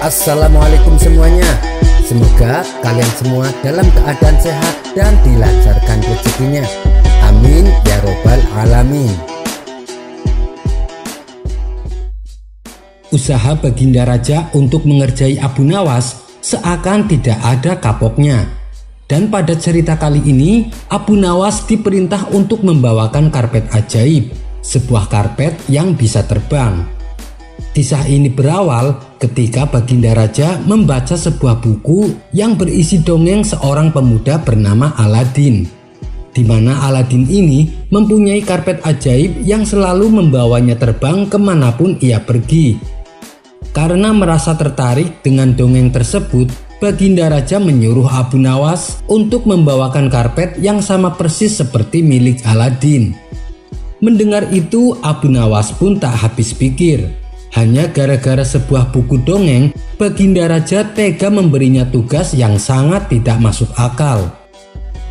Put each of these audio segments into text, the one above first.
Assalamualaikum semuanya. Semoga kalian semua dalam keadaan sehat dan dilancarkan rezekinya. Amin ya robbal alamin. Usaha Baginda Raja untuk mengerjai Abu Nawas seakan tidak ada kapoknya. Dan pada cerita kali ini, Abu Nawas diperintah untuk membawakan karpet ajaib, sebuah karpet yang bisa terbang. Kisah ini berawal ketika Baginda Raja membaca sebuah buku yang berisi dongeng seorang pemuda bernama Aladin, di mana Aladin ini mempunyai karpet ajaib yang selalu membawanya terbang kemanapun ia pergi. Karena merasa tertarik dengan dongeng tersebut, Baginda Raja menyuruh Abu Nawas untuk membawakan karpet yang sama persis seperti milik Aladin. Mendengar itu, Abu Nawas pun tak habis pikir. Hanya gara-gara sebuah buku dongeng, Baginda Raja tega memberinya tugas yang sangat tidak masuk akal.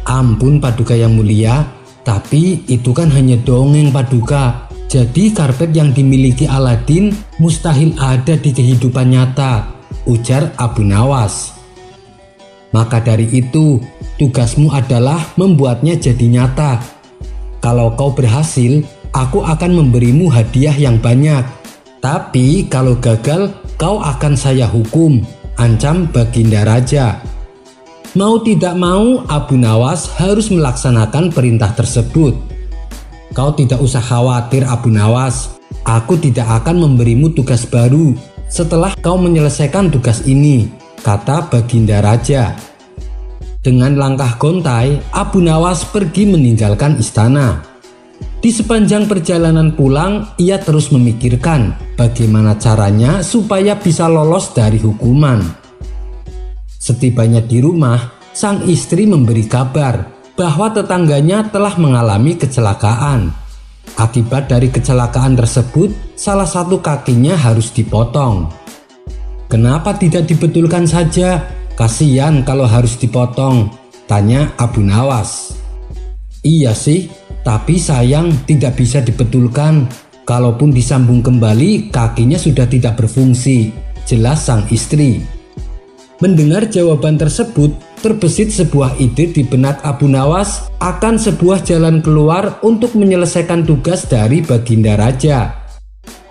Ampun Paduka yang mulia, tapi itu kan hanya dongeng Paduka. Jadi karpet yang dimiliki Aladin mustahil ada di kehidupan nyata, ujar Abu Nawas. Maka dari itu, tugasmu adalah membuatnya jadi nyata. Kalau kau berhasil, aku akan memberimu hadiah yang banyak. Tapi kalau gagal, kau akan saya hukum, ancam Baginda Raja. Mau tidak mau, Abu Nawas harus melaksanakan perintah tersebut. Kau tidak usah khawatir Abu Nawas, aku tidak akan memberimu tugas baru setelah kau menyelesaikan tugas ini, kata Baginda Raja. Dengan langkah gontai, Abu Nawas pergi meninggalkan istana. Di sepanjang perjalanan pulang, ia terus memikirkan bagaimana caranya supaya bisa lolos dari hukuman. Setibanya di rumah, sang istri memberi kabar bahwa tetangganya telah mengalami kecelakaan. Akibat dari kecelakaan tersebut, salah satu kakinya harus dipotong. Kenapa tidak dibetulkan saja? Kasihan kalau harus dipotong, tanya Abu Nawas. Iya sih, tapi sayang tidak bisa dibetulkan. Kalaupun disambung kembali, kakinya sudah tidak berfungsi, jelas sang istri. Mendengar jawaban tersebut, terbesit sebuah ide di benak Abu Nawas akan sebuah jalan keluar untuk menyelesaikan tugas dari Baginda Raja.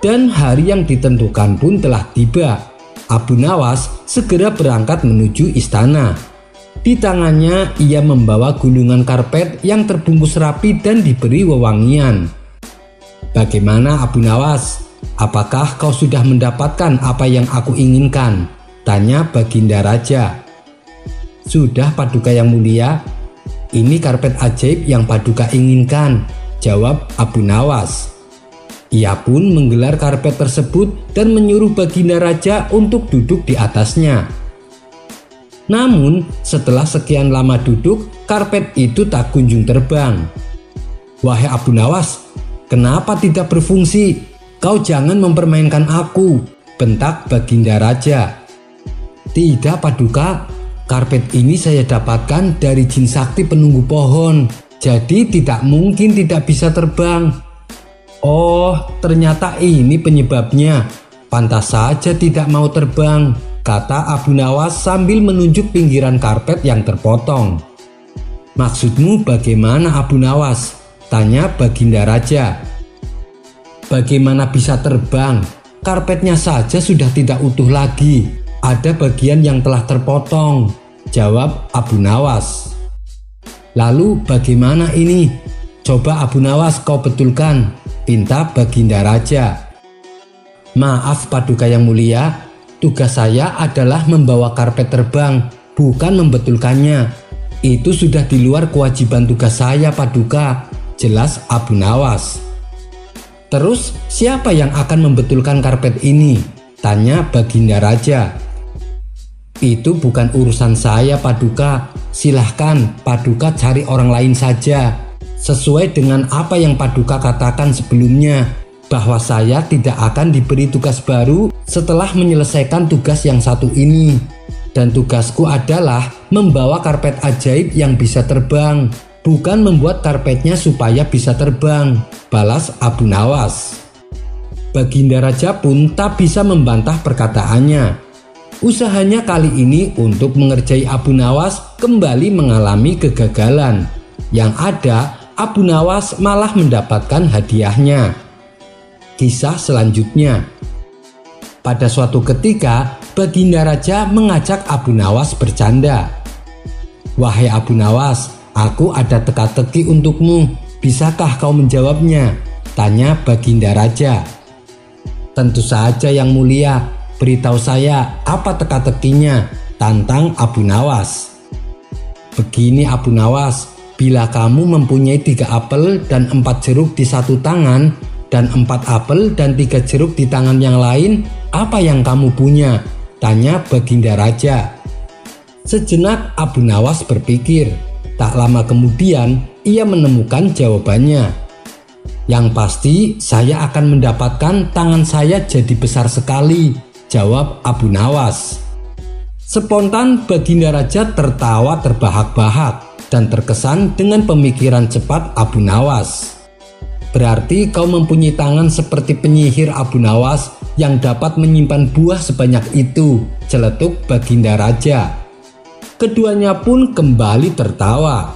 Dan hari yang ditentukan pun telah tiba. Abu Nawas segera berangkat menuju istana. Di tangannya ia membawa gulungan karpet yang terbungkus rapi dan diberi wewangian. Bagaimana Abu Nawas? Apakah kau sudah mendapatkan apa yang aku inginkan? Tanya Baginda Raja. Sudah Paduka yang mulia, ini karpet ajaib yang Paduka inginkan, jawab Abu Nawas. Ia pun menggelar karpet tersebut dan menyuruh Baginda Raja untuk duduk di atasnya. Namun setelah sekian lama duduk, karpet itu tak kunjung terbang. Wahai Abu Nawas, kenapa tidak berfungsi? Kau jangan mempermainkan aku, bentak Baginda Raja. Tidak Paduka, karpet ini saya dapatkan dari jin sakti penunggu pohon, jadi tidak mungkin tidak bisa terbang. Oh, ternyata ini penyebabnya. Pantas saja tidak mau terbang, kata Abu Nawas sambil menunjuk pinggiran karpet yang terpotong. Maksudmu bagaimana Abu Nawas? Tanya Baginda Raja. Bagaimana bisa terbang? Karpetnya saja sudah tidak utuh lagi. Ada bagian yang telah terpotong, jawab Abu Nawas. Lalu bagaimana ini? Coba Abu Nawas kau betulkan, pinta Baginda Raja. Maaf Paduka yang mulia, tugas saya adalah membawa karpet terbang, bukan membetulkannya. Itu sudah di luar kewajiban tugas saya Paduka, jelas Abu Nawas. Terus siapa yang akan membetulkan karpet ini? Tanya Baginda Raja. Itu bukan urusan saya Paduka, silahkan Paduka cari orang lain saja. Sesuai dengan apa yang Paduka katakan sebelumnya, bahwa saya tidak akan diberi tugas baru setelah menyelesaikan tugas yang satu ini. Dan tugasku adalah membawa karpet ajaib yang bisa terbang, bukan membuat karpetnya supaya bisa terbang, balas Abu Nawas. Baginda Raja pun tak bisa membantah perkataannya. Usahanya kali ini untuk mengerjai Abu Nawas kembali mengalami kegagalan. Yang ada, Abu Nawas malah mendapatkan hadiahnya. Kisah selanjutnya. Pada suatu ketika, Baginda Raja mengajak Abu Nawas bercanda. "Wahai Abu Nawas, aku ada teka-teki untukmu. Bisakah kau menjawabnya?" tanya Baginda Raja. "Tentu saja yang mulia, beritahu saya apa teka-tekinya," tantang Abu Nawas. "Begini Abu Nawas, bila kamu mempunyai 3 apel dan 4 jeruk di satu tangan, dan 4 apel dan 3 jeruk di tangan yang lain, apa yang kamu punya?" tanya Baginda Raja. Sejenak Abu Nawas berpikir. Tak lama kemudian ia menemukan jawabannya. "Yang pasti saya akan mendapatkan tangan saya jadi besar sekali," jawab Abu Nawas. Spontan Baginda Raja tertawa terbahak-bahak dan terkesan dengan pemikiran cepat Abu Nawas. "Berarti kau mempunyai tangan seperti penyihir Abu Nawas yang dapat menyimpan buah sebanyak itu," celetuk Baginda Raja. Keduanya pun kembali tertawa.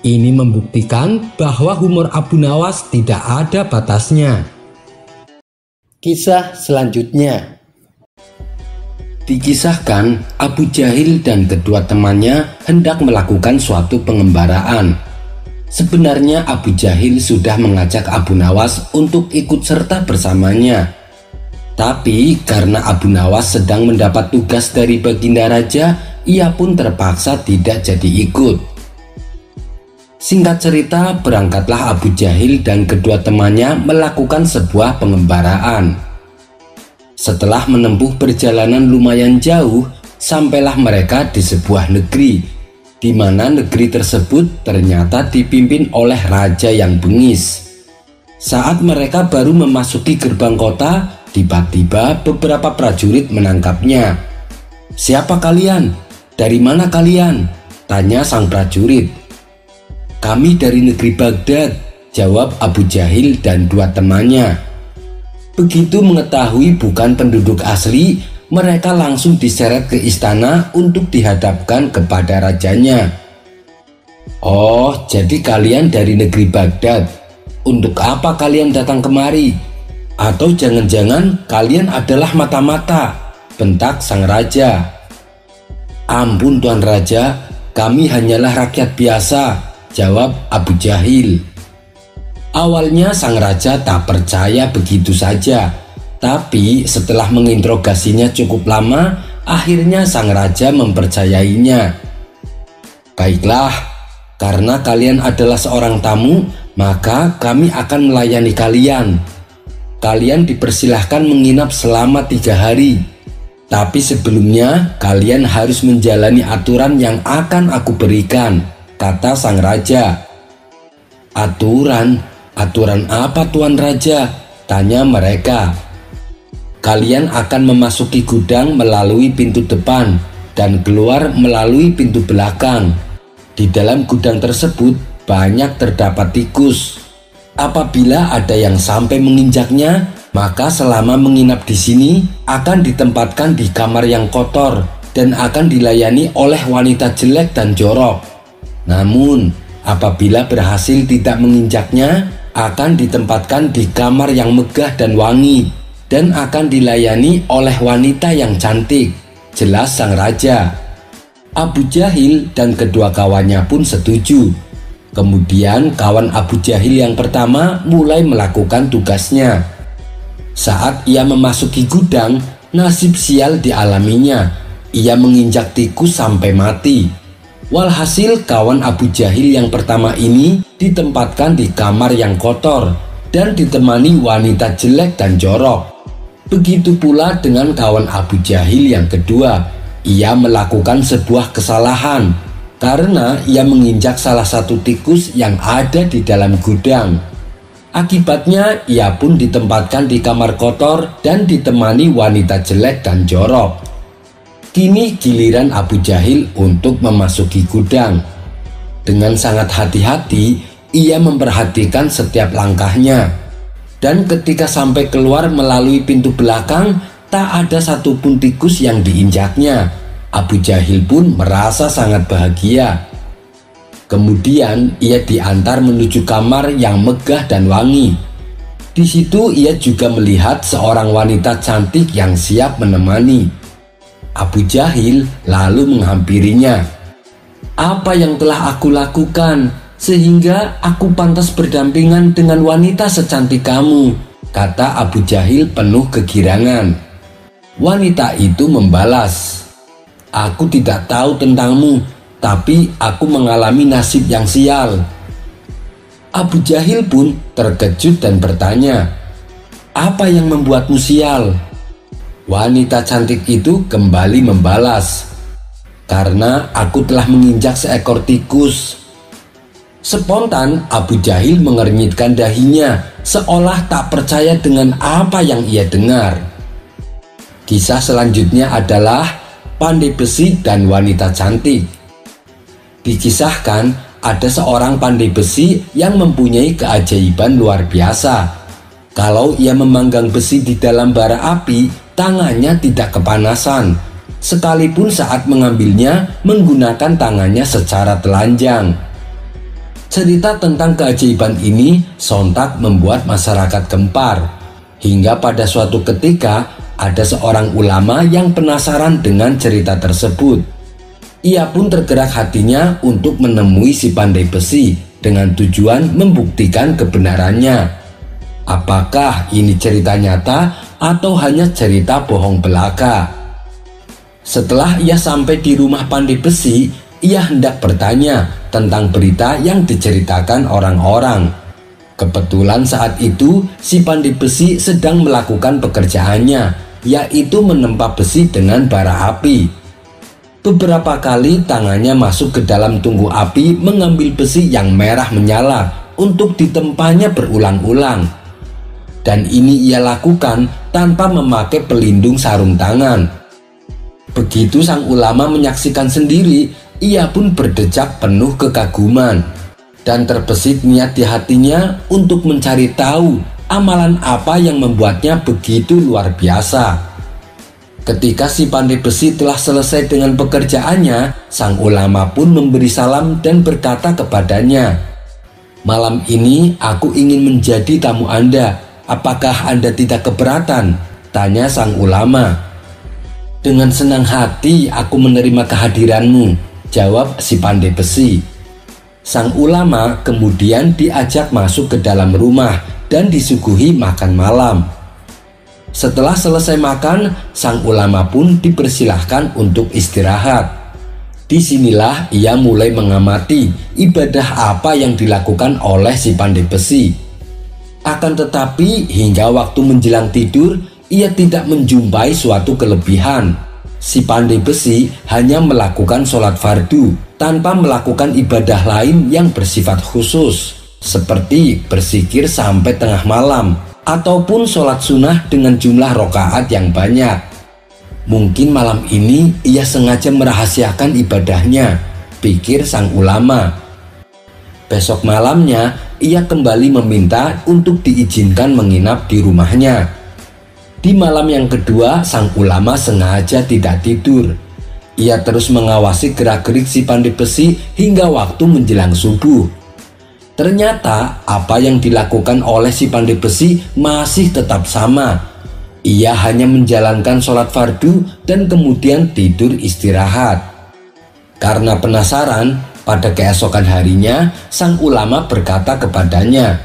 Ini membuktikan bahwa humor Abu Nawas tidak ada batasnya. Kisah selanjutnya. Dikisahkan Abu Jahil dan kedua temannya hendak melakukan suatu pengembaraan. Sebenarnya Abu Jahil sudah mengajak Abu Nawas untuk ikut serta bersamanya. Tapi karena Abu Nawas sedang mendapat tugas dari Baginda Raja, ia pun terpaksa tidak jadi ikut. Singkat cerita, berangkatlah Abu Jahil dan kedua temannya melakukan sebuah pengembaraan. Setelah menempuh perjalanan lumayan jauh, sampailah mereka di sebuah negeri, di mana negeri tersebut ternyata dipimpin oleh raja yang bengis. Saat mereka baru memasuki gerbang kota, tiba-tiba beberapa prajurit menangkapnya. "Siapa kalian? Dari mana kalian?" tanya sang prajurit. "Kami dari negeri Baghdad," jawab Abu Jahil dan 2 temannya. Begitu mengetahui bukan penduduk asli, mereka langsung diseret ke istana untuk dihadapkan kepada rajanya. "Oh, jadi kalian dari negeri Baghdad. Untuk apa kalian datang kemari? Atau jangan-jangan kalian adalah mata-mata?" bentak sang raja. "Ampun Tuan Raja, kami hanyalah rakyat biasa," jawab Abu Jahil. Awalnya sang raja tak percaya begitu saja, tapi setelah menginterogasinya cukup lama, akhirnya sang raja mempercayainya. "Baiklah, karena kalian adalah seorang tamu, maka kami akan melayani kalian. Kalian dipersilahkan menginap selama 3 hari. Tapi sebelumnya kalian harus menjalani aturan yang akan aku berikan," kata sang raja. "Aturan? Aturan apa Tuan Raja?" tanya mereka. "Kalian akan memasuki gudang melalui pintu depan dan keluar melalui pintu belakang. Di dalam gudang tersebut banyak terdapat tikus. Apabila ada yang sampai menginjaknya, maka selama menginap di sini akan ditempatkan di kamar yang kotor dan akan dilayani oleh wanita jelek dan jorok. Namun apabila berhasil tidak menginjaknya, akan ditempatkan di kamar yang megah dan wangi dan akan dilayani oleh wanita yang cantik," jelas sang raja. Abu Jahil dan kedua kawannya pun setuju. Kemudian kawan Abu Jahil yang pertama mulai melakukan tugasnya. Saat ia memasuki gudang, nasib sial dialaminya. Ia menginjak tikus sampai mati. Walhasil kawan Abu Jahil yang pertama ini ditempatkan di kamar yang kotor dan ditemani wanita jelek dan jorok. Begitu pula dengan kawan Abu Jahil yang kedua. Ia melakukan sebuah kesalahan karena ia menginjak salah satu tikus yang ada di dalam gudang. Akibatnya ia pun ditempatkan di kamar kotor dan ditemani wanita jelek dan jorok. Kini giliran Abu Jahil untuk memasuki gudang. Dengan sangat hati-hati ia memperhatikan setiap langkahnya. Dan ketika sampai keluar melalui pintu belakang, tak ada satupun tikus yang diinjaknya. Abu Jahil pun merasa sangat bahagia. Kemudian ia diantar menuju kamar yang megah dan wangi. Di situ ia juga melihat seorang wanita cantik yang siap menemani. Abu Jahil lalu menghampirinya. "Apa yang telah aku lakukan sehingga aku pantas berdampingan dengan wanita secantik kamu?" kata Abu Jahil penuh kegirangan. Wanita itu membalas, "Aku tidak tahu tentangmu, tapi aku mengalami nasib yang sial." Abu Jahil pun terkejut dan bertanya, "Apa yang membuatmu sial?" Wanita cantik itu kembali membalas, "Karena aku telah menginjak seekor tikus." Spontan Abu Jahil mengernyitkan dahinya, seolah tak percaya dengan apa yang ia dengar. Kisah selanjutnya adalah pandai besi dan wanita cantik. Dikisahkan ada seorang pandai besi yang mempunyai keajaiban luar biasa. Kalau ia memanggang besi di dalam bara api, tangannya tidak kepanasan, sekalipun saat mengambilnya menggunakan tangannya secara telanjang. Cerita tentang keajaiban ini sontak membuat masyarakat gempar, hingga pada suatu ketika ada seorang ulama yang penasaran dengan cerita tersebut. Ia pun tergerak hatinya untuk menemui si pandai besi dengan tujuan membuktikan kebenarannya. Apakah ini cerita nyata atau hanya cerita bohong belaka? Setelah ia sampai di rumah pandai besi, ia hendak bertanya tentang berita yang diceritakan orang-orang. Kebetulan saat itu si pandai besi sedang melakukan pekerjaannya, yaitu menempa besi dengan bara api. Beberapa kali tangannya masuk ke dalam tungku api mengambil besi yang merah menyala untuk ditempanya berulang-ulang. Dan ini ia lakukan tanpa memakai pelindung sarung tangan. Begitu sang ulama menyaksikan sendiri, ia pun berdecak penuh kekaguman dan terbesit niat di hatinya untuk mencari tahu amalan apa yang membuatnya begitu luar biasa. Ketika si pandai besi telah selesai dengan pekerjaannya, sang ulama pun memberi salam dan berkata kepadanya, "Malam ini aku ingin menjadi tamu Anda. Apakah Anda tidak keberatan?" tanya sang ulama. "Dengan senang hati aku menerima kehadiranmu," jawab si pandai besi. Sang ulama kemudian diajak masuk ke dalam rumah dan disuguhi makan malam. Setelah selesai makan, sang ulama pun dipersilahkan untuk istirahat. Disinilah ia mulai mengamati ibadah apa yang dilakukan oleh si pandai besi. Akan tetapi hingga waktu menjelang tidur, ia tidak menjumpai suatu kelebihan. Si pandai besi hanya melakukan sholat fardu tanpa melakukan ibadah lain yang bersifat khusus, seperti berzikir sampai tengah malam ataupun sholat sunnah dengan jumlah rokaat yang banyak. Mungkin malam ini ia sengaja merahasiakan ibadahnya, pikir sang ulama. Besok malamnya ia kembali meminta untuk diizinkan menginap di rumahnya. Di malam yang kedua, sang ulama sengaja tidak tidur. Ia terus mengawasi gerak-gerik si pandai besi hingga waktu menjelang subuh. Ternyata apa yang dilakukan oleh si pandai besi masih tetap sama. Ia hanya menjalankan sholat fardu dan kemudian tidur istirahat. Karena penasaran, pada keesokan harinya sang ulama berkata kepadanya,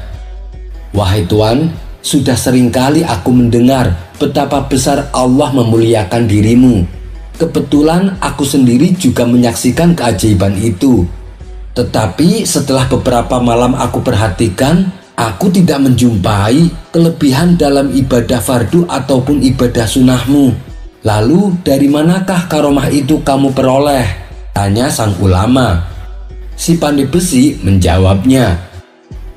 "Wahai Tuan, sudah seringkali aku mendengar betapa besar Allah memuliakan dirimu. Kebetulan aku sendiri juga menyaksikan keajaiban itu. Tetapi setelah beberapa malam aku perhatikan, aku tidak menjumpai kelebihan dalam ibadah fardu ataupun ibadah sunnahmu. Lalu dari manakah karomah itu kamu peroleh?" tanya sang ulama. Si pandai besi menjawabnya,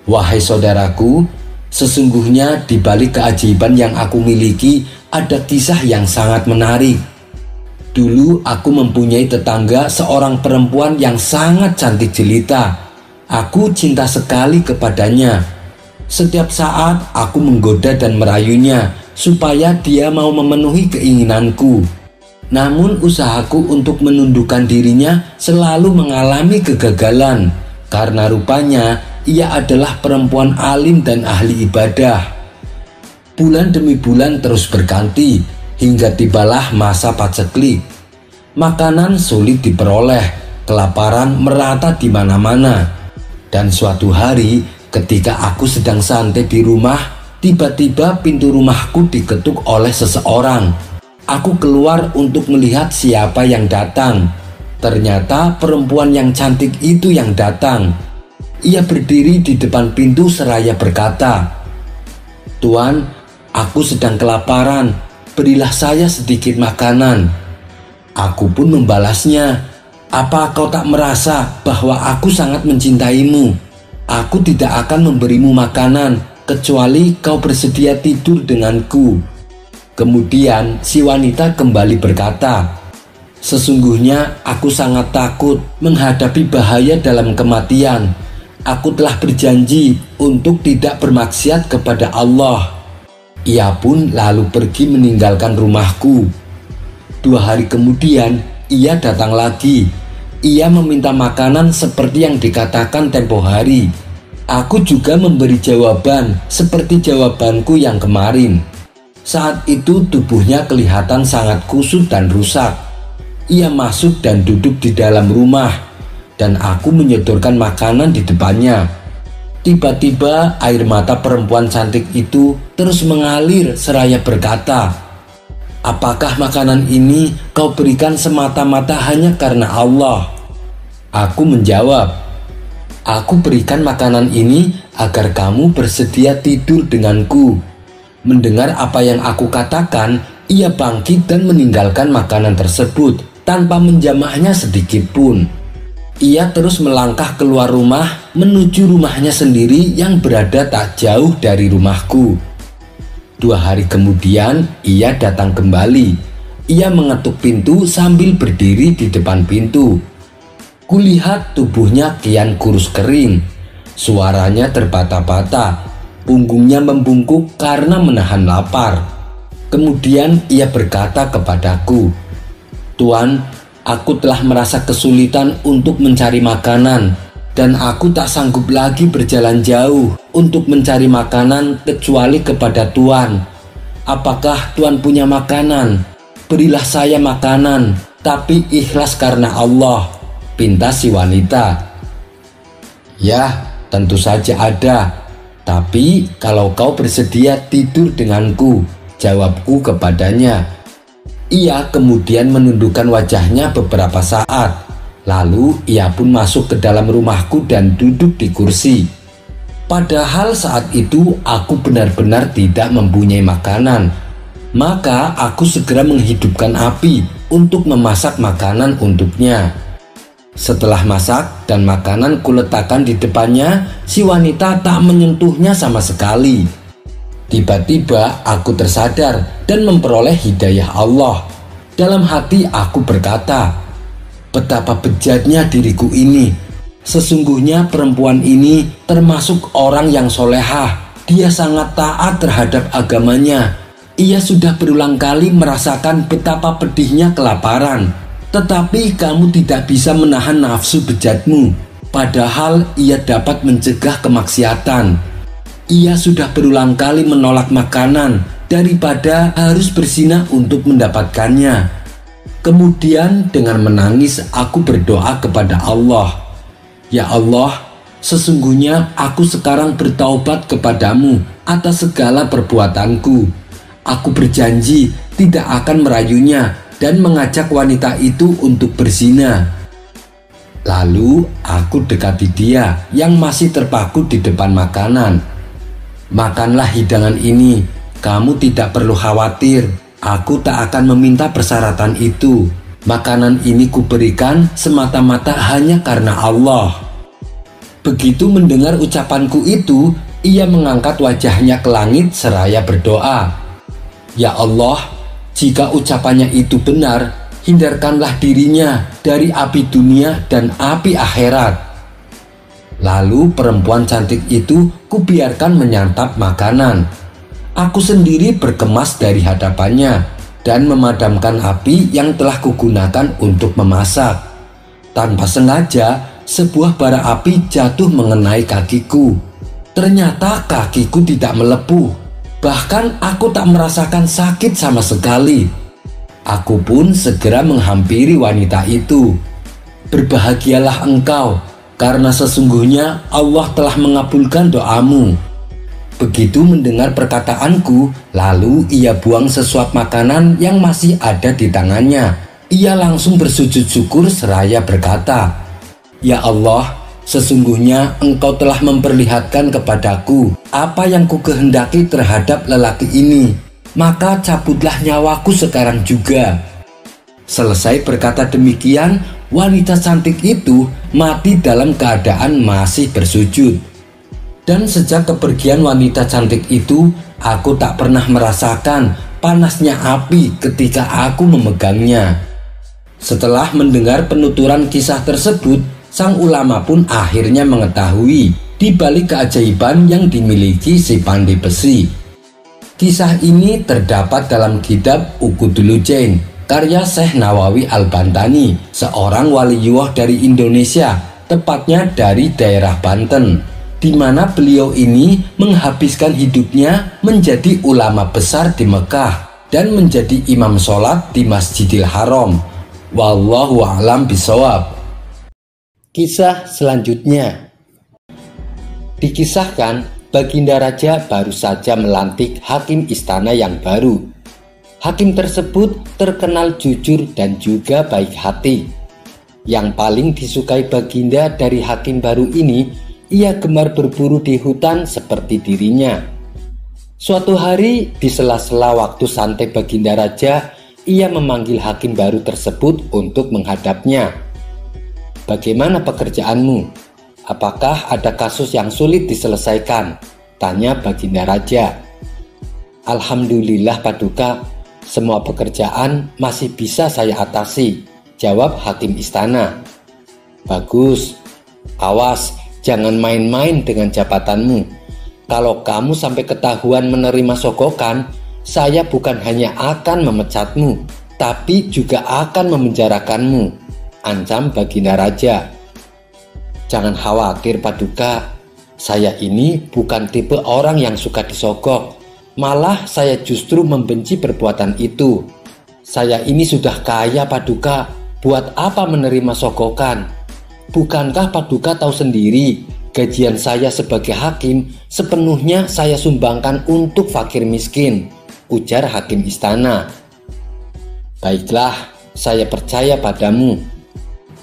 "Wahai saudaraku, sesungguhnya di balik keajaiban yang aku miliki ada kisah yang sangat menarik. Dulu aku mempunyai tetangga seorang perempuan yang sangat cantik jelita. Aku cinta sekali kepadanya. Setiap saat aku menggoda dan merayunya, supaya dia mau memenuhi keinginanku. Namun usahaku untuk menundukkan dirinya selalu mengalami kegagalan, karena rupanya ia adalah perempuan alim dan ahli ibadah. Bulan demi bulan terus berganti, hingga tibalah masa paceklik. Makanan sulit diperoleh, kelaparan merata di mana-mana. Dan suatu hari ketika aku sedang santai di rumah, tiba-tiba pintu rumahku diketuk oleh seseorang. Aku keluar untuk melihat siapa yang datang. Ternyata perempuan yang cantik itu yang datang. Ia berdiri di depan pintu seraya berkata, "Tuan, aku sedang kelaparan, berilah saya sedikit makanan." Aku pun membalasnya, "Apa kau tak merasa bahwa aku sangat mencintaimu? Aku tidak akan memberimu makanan kecuali kau bersedia tidur denganku." Kemudian si wanita kembali berkata, "Sesungguhnya aku sangat takut menghadapi bahaya dalam kematian. Aku telah berjanji untuk tidak bermaksiat kepada Allah." Ia pun lalu pergi meninggalkan rumahku. 2 hari kemudian ia datang lagi. Ia meminta makanan seperti yang dikatakan tempo hari. Aku juga memberi jawaban seperti jawabanku yang kemarin. Saat itu tubuhnya kelihatan sangat kusut dan rusak. Ia masuk dan duduk di dalam rumah, dan aku menyodorkan makanan di depannya. Tiba-tiba air mata perempuan cantik itu terus mengalir seraya berkata, "Apakah makanan ini kau berikan semata-mata hanya karena Allah?" Aku menjawab, "Aku berikan makanan ini agar kamu bersedia tidur denganku." Mendengar apa yang aku katakan, ia bangkit dan meninggalkan makanan tersebut tanpa menjamahnya sedikit pun. Ia terus melangkah keluar rumah menuju rumahnya sendiri yang berada tak jauh dari rumahku. 2 hari kemudian ia datang kembali. Ia mengetuk pintu sambil berdiri di depan pintu. Kulihat tubuhnya kian kurus kering. Suaranya terbata-bata. Punggungnya membungkuk karena menahan lapar. Kemudian ia berkata kepadaku, "Tuan, aku telah merasa kesulitan untuk mencari makanan, dan aku tak sanggup lagi berjalan jauh untuk mencari makanan kecuali kepada Tuan. Apakah Tuan punya makanan? Berilah saya makanan, tapi ikhlas karena Allah," pinta si wanita. "Ya, tentu saja ada. Tapi kalau kau bersedia tidur denganku," jawabku kepadanya. Ia kemudian menundukkan wajahnya beberapa saat. Lalu ia pun masuk ke dalam rumahku dan duduk di kursi. Padahal saat itu aku benar-benar tidak mempunyai makanan. Maka aku segera menghidupkan api untuk memasak makanan untuknya. Setelah masak dan makanan kuletakkan di depannya, si wanita tak menyentuhnya sama sekali. Tiba-tiba aku tersadar dan memperoleh hidayah Allah. Dalam hati aku berkata, "Betapa bejatnya diriku ini. Sesungguhnya perempuan ini termasuk orang yang solehah. Dia sangat taat terhadap agamanya. Ia sudah berulang kali merasakan betapa pedihnya kelaparan. Tetapi kamu tidak bisa menahan nafsu bejatmu, padahal ia dapat mencegah kemaksiatan. Ia sudah berulang kali menolak makanan daripada harus berzina untuk mendapatkannya." Kemudian dengan menangis aku berdoa kepada Allah, "Ya Allah, sesungguhnya aku sekarang bertaubat kepadamu atas segala perbuatanku. Aku berjanji tidak akan merayunya dan mengajak wanita itu untuk berzina." Lalu aku dekati dia yang masih terpaku di depan makanan. "Makanlah hidangan ini, kamu tidak perlu khawatir. Aku tak akan meminta persyaratan itu. Makanan ini kuberikan semata-mata hanya karena Allah." Begitu mendengar ucapanku itu, ia mengangkat wajahnya ke langit seraya berdoa, "Ya Allah, jika ucapannya itu benar, hindarkanlah dirinya dari api dunia dan api akhirat." Lalu perempuan cantik itu kubiarkan menyantap makanan. Aku sendiri berkemas dari hadapannya dan memadamkan api yang telah kugunakan untuk memasak. Tanpa sengaja, sebuah bara api jatuh mengenai kakiku. Ternyata kakiku tidak melepuh. Bahkan aku tak merasakan sakit sama sekali. Aku pun segera menghampiri wanita itu. Berbahagialah engkau, karena sesungguhnya Allah telah mengabulkan doamu. Begitu mendengar perkataanku, lalu ia buang sesuap makanan yang masih ada di tangannya. Ia langsung bersujud syukur seraya berkata, "Ya Allah, sesungguhnya engkau telah memperlihatkan kepadaku apa yang kukehendaki terhadap lelaki ini. Maka cabutlah nyawaku sekarang juga." Selesai berkata demikian, wanita cantik itu mati dalam keadaan masih bersujud. Dan sejak kepergian wanita cantik itu, aku tak pernah merasakan panasnya api ketika aku memegangnya. Setelah mendengar penuturan kisah tersebut, sang ulama pun akhirnya mengetahui di balik keajaiban yang dimiliki si pandai besi. Kisah ini terdapat dalam kitab Uqudul-Jain karya Syekh Nawawi Al-Bantani, seorang waliyullah dari Indonesia, tepatnya dari daerah Banten, di mana beliau ini menghabiskan hidupnya menjadi ulama besar di Mekah dan menjadi imam sholat di Masjidil Haram. Wallahu a'lam bishawab. Kisah selanjutnya. Dikisahkan, Baginda Raja baru saja melantik hakim istana yang baru. Hakim tersebut terkenal jujur dan juga baik hati. Yang paling disukai Baginda dari hakim baru ini, ia gemar berburu di hutan seperti dirinya. Suatu hari, di sela-sela waktu santai Baginda Raja, ia memanggil hakim baru tersebut untuk menghadapnya. "Bagaimana pekerjaanmu? Apakah ada kasus yang sulit diselesaikan?" tanya Baginda Raja. "Alhamdulillah Paduka, semua pekerjaan masih bisa saya atasi," jawab hakim istana. "Bagus, awas jangan main-main dengan jabatanmu. Kalau kamu sampai ketahuan menerima sogokan, saya bukan hanya akan memecatmu, tapi juga akan memenjarakanmu," ancam Baginda Raja. "Jangan khawatir Paduka, saya ini bukan tipe orang yang suka disogok. Malah saya justru membenci perbuatan itu. Saya ini sudah kaya Paduka, buat apa menerima sogokan? Bukankah Paduka tahu sendiri, gajian saya sebagai hakim sepenuhnya saya sumbangkan untuk fakir miskin," ujar hakim istana. "Baiklah, saya percaya padamu.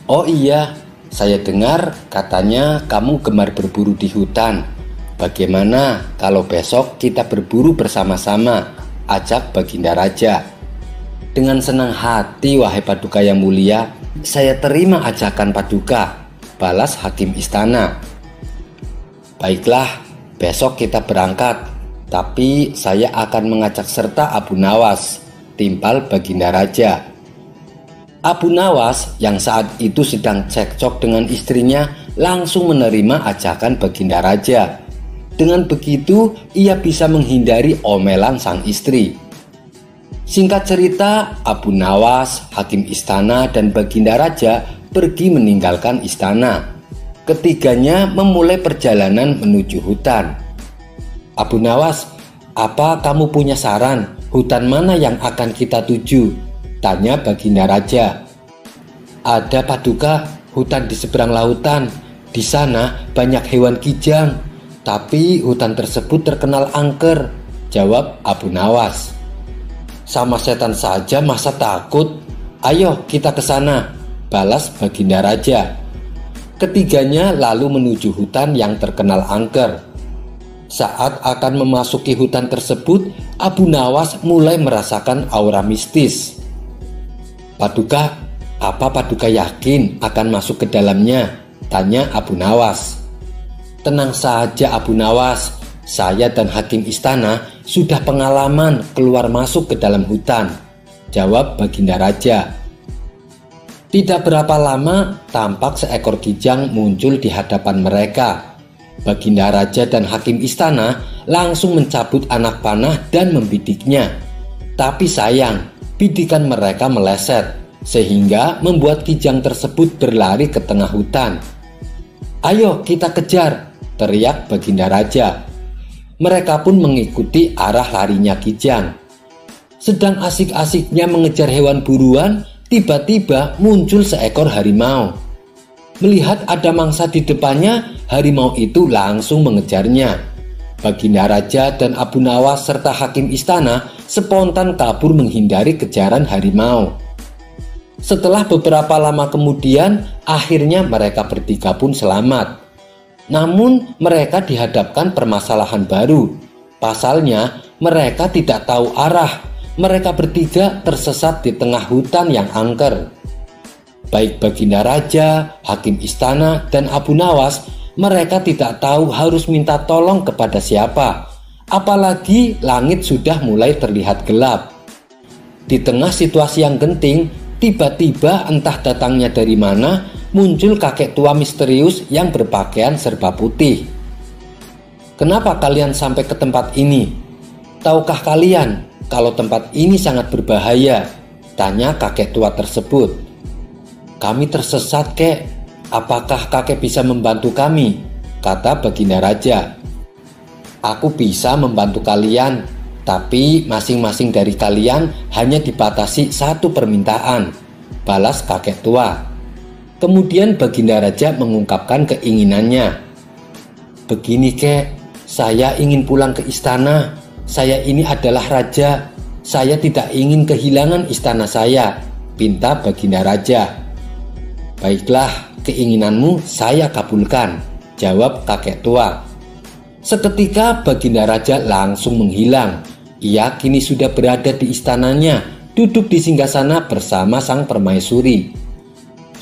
Oh iya, saya dengar katanya kamu gemar berburu di hutan. Bagaimana kalau besok kita berburu bersama-sama?" ajak Baginda Raja. "Dengan senang hati wahai Paduka yang mulia, saya terima ajakan Paduka," balas hakim istana. "Baiklah, besok kita berangkat, tapi saya akan mengajak serta Abu Nawas," timpal Baginda Raja. Abu Nawas yang saat itu sedang cekcok dengan istrinya langsung menerima ajakan Baginda Raja. Dengan begitu, ia bisa menghindari omelan sang istri. Singkat cerita, Abu Nawas, hakim istana, dan Baginda Raja pergi meninggalkan istana. Ketiganya memulai perjalanan menuju hutan. "Abu Nawas, apa kamu punya saran? Hutan mana yang akan kita tuju?" tanya Baginda Raja. "Ada Paduka, hutan di seberang lautan. Di sana banyak hewan kijang, tapi hutan tersebut terkenal angker," jawab Abu Nawas. "Sama setan saja masa takut? Ayo kita ke sana," balas Baginda Raja. Ketiganya lalu menuju hutan yang terkenal angker. Saat akan memasuki hutan tersebut, Abu Nawas mulai merasakan aura mistis. "Paduka, apa Paduka yakin akan masuk ke dalamnya?" tanya Abu Nawas. "Tenang saja Abu Nawas, saya dan hakim istana sudah pengalaman keluar masuk ke dalam hutan," jawab Baginda Raja. Tidak berapa lama, tampak seekor kijang muncul di hadapan mereka. Baginda raja dan hakim istana langsung mencabut anak panah dan membidiknya. Tapi sayang, bidikan mereka meleset sehingga membuat kijang tersebut berlari ke tengah hutan. "Ayo kita kejar!" teriak Baginda raja. Mereka pun mengikuti arah larinya kijang. Sedang asik-asiknya mengejar hewan buruan, tiba-tiba muncul seekor harimau. Melihat ada mangsa di depannya, harimau itu langsung mengejarnya. Baginda raja dan Abu Nawas serta hakim istana spontan kabur menghindari kejaran harimau. Setelah beberapa lama kemudian, akhirnya mereka bertiga pun selamat. Namun mereka dihadapkan permasalahan baru. Pasalnya mereka tidak tahu arah. Mereka bertiga tersesat di tengah hutan yang angker. Baik Baginda raja, hakim istana, dan Abu Nawas, mereka tidak tahu harus minta tolong kepada siapa. Apalagi langit sudah mulai terlihat gelap. Di tengah situasi yang genting, tiba-tiba entah datangnya dari mana, muncul kakek tua misterius yang berpakaian serba putih. "Kenapa kalian sampai ke tempat ini? Tahukah kalian kalau tempat ini sangat berbahaya?" tanya kakek tua tersebut. "Kami tersesat, kek. Apakah kakek bisa membantu kami?" kata Baginda raja. "Aku bisa membantu kalian, tapi masing-masing dari kalian hanya dibatasi satu permintaan," balas kakek tua. Kemudian Baginda raja mengungkapkan keinginannya. "Begini, kek, saya ingin pulang ke istana. Saya ini adalah raja. Saya tidak ingin kehilangan istana saya," pinta Baginda raja. "Baiklah, keinginanmu saya kabulkan," jawab kakek tua. Seketika Baginda raja langsung menghilang. Ia kini sudah berada di istananya, duduk di singgasana bersama sang permaisuri.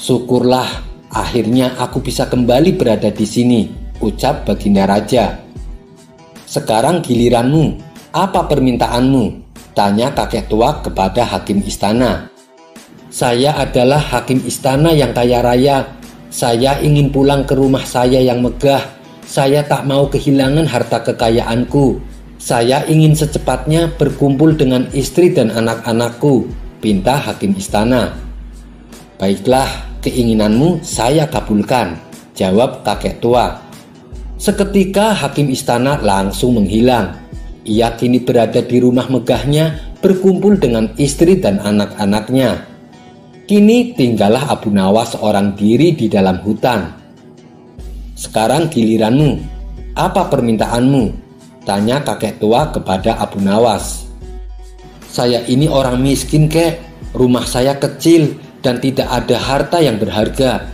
"Syukurlah, akhirnya aku bisa kembali berada di sini," ucap Baginda raja. "Sekarang giliranmu. Apa permintaanmu?" tanya kakek tua kepada hakim istana. "Saya adalah hakim istana yang kaya raya. Saya ingin pulang ke rumah saya yang megah. Saya tak mau kehilangan harta kekayaanku. Saya ingin secepatnya berkumpul dengan istri dan anak-anakku," pinta hakim istana. "Baiklah, keinginanmu saya kabulkan," jawab kakek tua. Seketika hakim istana langsung menghilang. Ia kini berada di rumah megahnya, berkumpul dengan istri dan anak-anaknya. Kini tinggallah Abu Nawas seorang diri di dalam hutan. "Sekarang giliranmu. Apa permintaanmu?" tanya kakek tua kepada Abu Nawas. "Saya ini orang miskin, kek. Rumah saya kecil dan tidak ada harta yang berharga.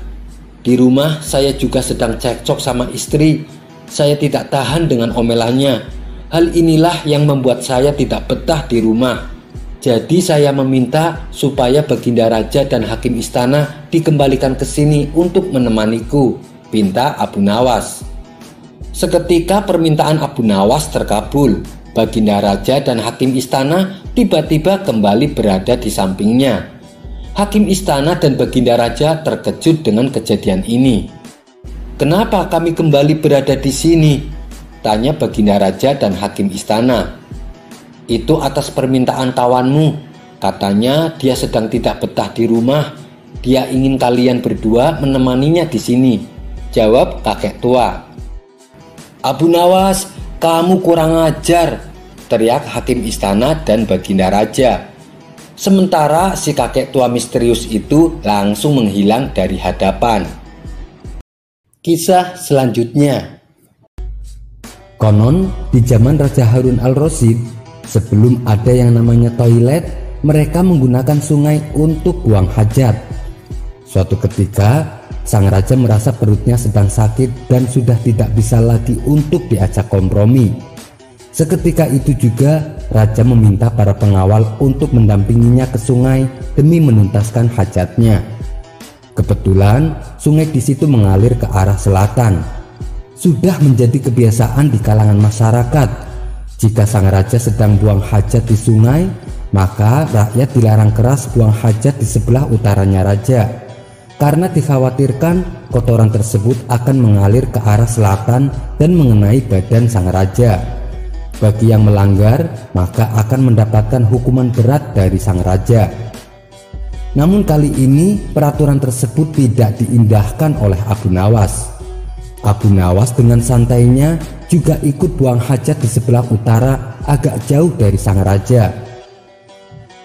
Di rumah saya juga sedang cekcok sama istri. Saya tidak tahan dengan omelannya. Hal inilah yang membuat saya tidak betah di rumah. Jadi saya meminta supaya Baginda raja dan hakim istana dikembalikan ke sini untuk menemaniku," pinta Abu Nawas. Seketika permintaan Abu Nawas terkabul. Baginda raja dan hakim istana tiba-tiba kembali berada di sampingnya. Hakim istana dan Baginda raja terkejut dengan kejadian ini. "Kenapa kami kembali berada di sini?" tanya Baginda raja dan hakim istana. "Itu atas permintaan kawanmu. Katanya dia sedang tidak betah di rumah. Dia ingin kalian berdua menemaninya di sini," jawab kakek tua. "Abu Nawas, kamu kurang ajar," teriak hakim istana dan Baginda raja. Sementara si kakek tua misterius itu langsung menghilang dari hadapan. Kisah selanjutnya. Konon di zaman Raja Harun al-Rasyid, sebelum ada yang namanya toilet, mereka menggunakan sungai untuk buang hajat. Suatu ketika, sang raja merasa perutnya sedang sakit dan sudah tidak bisa lagi untuk diajak kompromi. Seketika itu juga raja meminta para pengawal untuk mendampinginya ke sungai demi menuntaskan hajatnya. Kebetulan sungai di situ mengalir ke arah selatan. Sudah menjadi kebiasaan di kalangan masyarakat, jika sang raja sedang buang hajat di sungai, maka rakyat dilarang keras buang hajat di sebelah utaranya raja. karena dikhawatirkan kotoran tersebut akan mengalir ke arah selatan dan mengenai badan sang raja. Bagi yang melanggar, maka akan mendapatkan hukuman berat dari sang raja. Namun kali ini peraturan tersebut tidak diindahkan oleh Abu Nawas. Abu Nawas dengan santainya juga ikut buang hajat di sebelah utara agak jauh dari sang raja.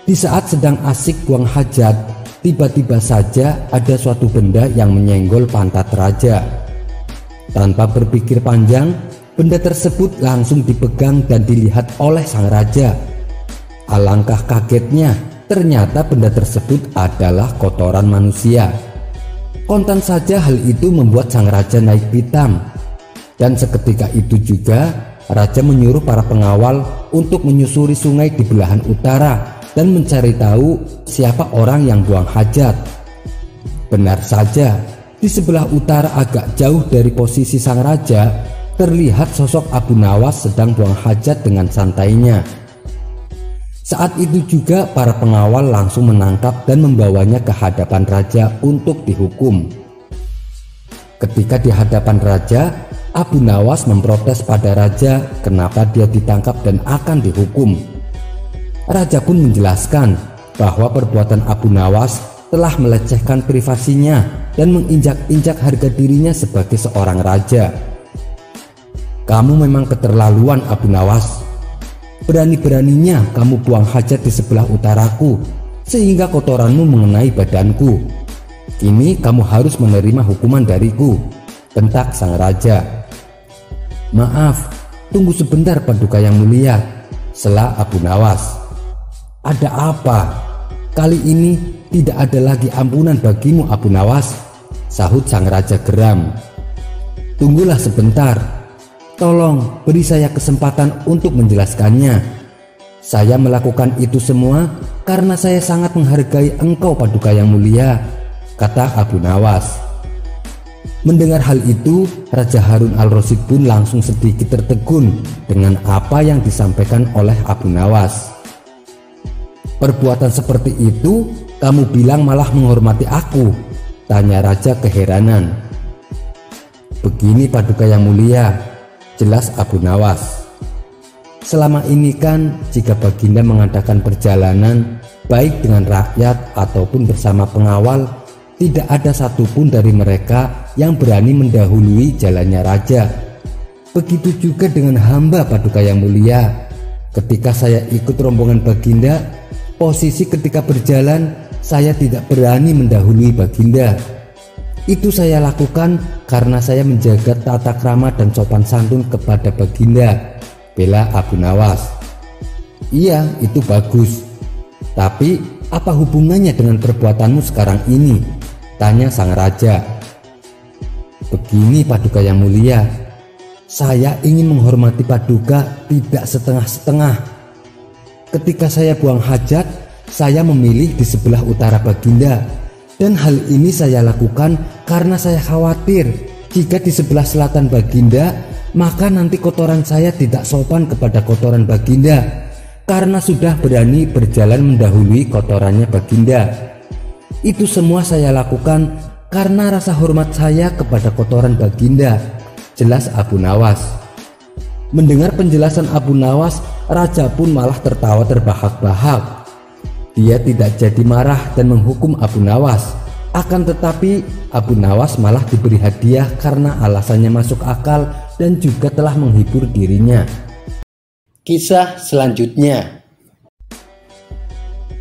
Di saat sedang asik buang hajat, tiba-tiba saja ada suatu benda yang menyenggol pantat raja. Tanpa berpikir panjang, benda tersebut langsung dipegang dan dilihat oleh sang raja. Alangkah kagetnya, ternyata benda tersebut adalah kotoran manusia. Kontan saja hal itu membuat sang raja naik pitam. Dan seketika itu juga raja menyuruh para pengawal untuk menyusuri sungai di belahan utara dan mencari tahu siapa orang yang buang hajat. Benar saja, di sebelah utara agak jauh dari posisi sang raja terlihat sosok Abu Nawas sedang buang hajat dengan santainya. Saat itu juga para pengawal langsung menangkap dan membawanya ke hadapan raja untuk dihukum. Ketika di hadapan raja, Abu Nawas memprotes pada raja kenapa dia ditangkap dan akan dihukum. Raja pun menjelaskan bahwa perbuatan Abu Nawas telah melecehkan privasinya dan menginjak-injak harga dirinya sebagai seorang raja. "Kamu memang keterlaluan, Abu Nawas. Berani-beraninya kamu buang hajat di sebelah utaraku sehingga kotoranmu mengenai badanku. Kini kamu harus menerima hukuman dariku," bentak sang raja. "Maaf, tunggu sebentar Paduka yang mulia," sela Abu Nawas. "Ada apa? Kali ini tidak ada lagi ampunan bagimu, Abu Nawas," sahut sang raja geram. "Tunggulah sebentar. Tolong beri saya kesempatan untuk menjelaskannya. Saya melakukan itu semua karena saya sangat menghargai engkau Paduka yang mulia," kata Abu Nawas. Mendengar hal itu, Raja Harun al-Rasyid pun langsung sedikit tertegun dengan apa yang disampaikan oleh Abu Nawas. "Perbuatan seperti itu kamu bilang malah menghormati aku?" tanya raja keheranan. "Begini Paduka yang mulia," jelas Abu Nawas. "Selama ini kan jika Baginda mengadakan perjalanan baik dengan rakyat ataupun bersama pengawal, tidak ada satupun dari mereka yang berani mendahului jalannya raja. Begitu juga dengan hamba Paduka yang mulia. Ketika saya ikut rombongan Baginda, posisi ketika berjalan saya tidak berani mendahului Baginda. Itu saya lakukan karena saya menjaga tata krama dan sopan santun kepada Baginda," bela Abu Nawas. "Iya, itu bagus. Tapi apa hubungannya dengan perbuatanmu sekarang ini?" tanya sang raja. "Begini Paduka yang mulia, saya ingin menghormati Paduka tidak setengah-setengah. Ketika saya buang hajat, saya memilih di sebelah utara Baginda. Dan hal ini saya lakukan karena saya khawatir jika di sebelah selatan Baginda, maka nanti kotoran saya tidak sopan kepada kotoran Baginda karena sudah berani berjalan mendahului kotorannya Baginda. Itu semua saya lakukan karena rasa hormat saya kepada kotoran Baginda," jelas Abu Nawas. Mendengar penjelasan Abu Nawas, raja pun malah tertawa terbahak-bahak. Dia tidak jadi marah dan menghukum Abu Nawas. Akan tetapi Abu Nawas malah diberi hadiah karena alasannya masuk akal dan juga telah menghibur dirinya. Kisah selanjutnya.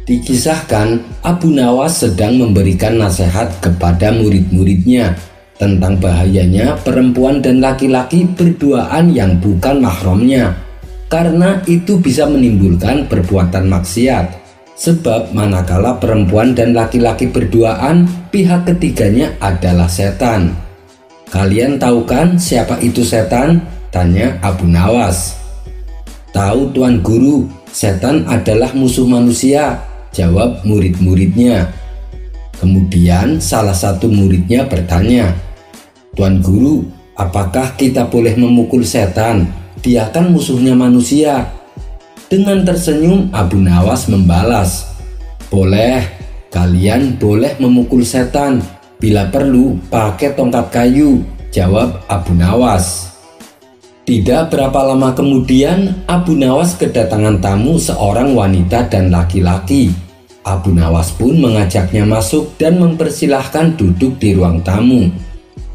Dikisahkan Abu Nawas sedang memberikan nasihat kepada murid-muridnya tentang bahayanya perempuan dan laki-laki berduaan yang bukan mahramnya, karena itu bisa menimbulkan perbuatan maksiat. Sebab manakala perempuan dan laki-laki berduaan, pihak ketiganya adalah setan. "Kalian tahu kan siapa itu setan?" tanya Abu Nawas. "Tahu Tuan Guru, setan adalah musuh manusia," jawab murid-muridnya. Kemudian salah satu muridnya bertanya, "Tuan Guru, apakah kita boleh memukul setan? Dia kan musuhnya manusia." Dengan tersenyum Abu Nawas membalas, "Boleh, kalian boleh memukul setan, Bila perlu, pakai tongkat kayu, jawab Abu Nawas. Tidak berapa lama kemudian, Abu Nawas kedatangan tamu seorang wanita dan laki-laki. Abu Nawas pun mengajaknya masuk dan mempersilahkan duduk di ruang tamu.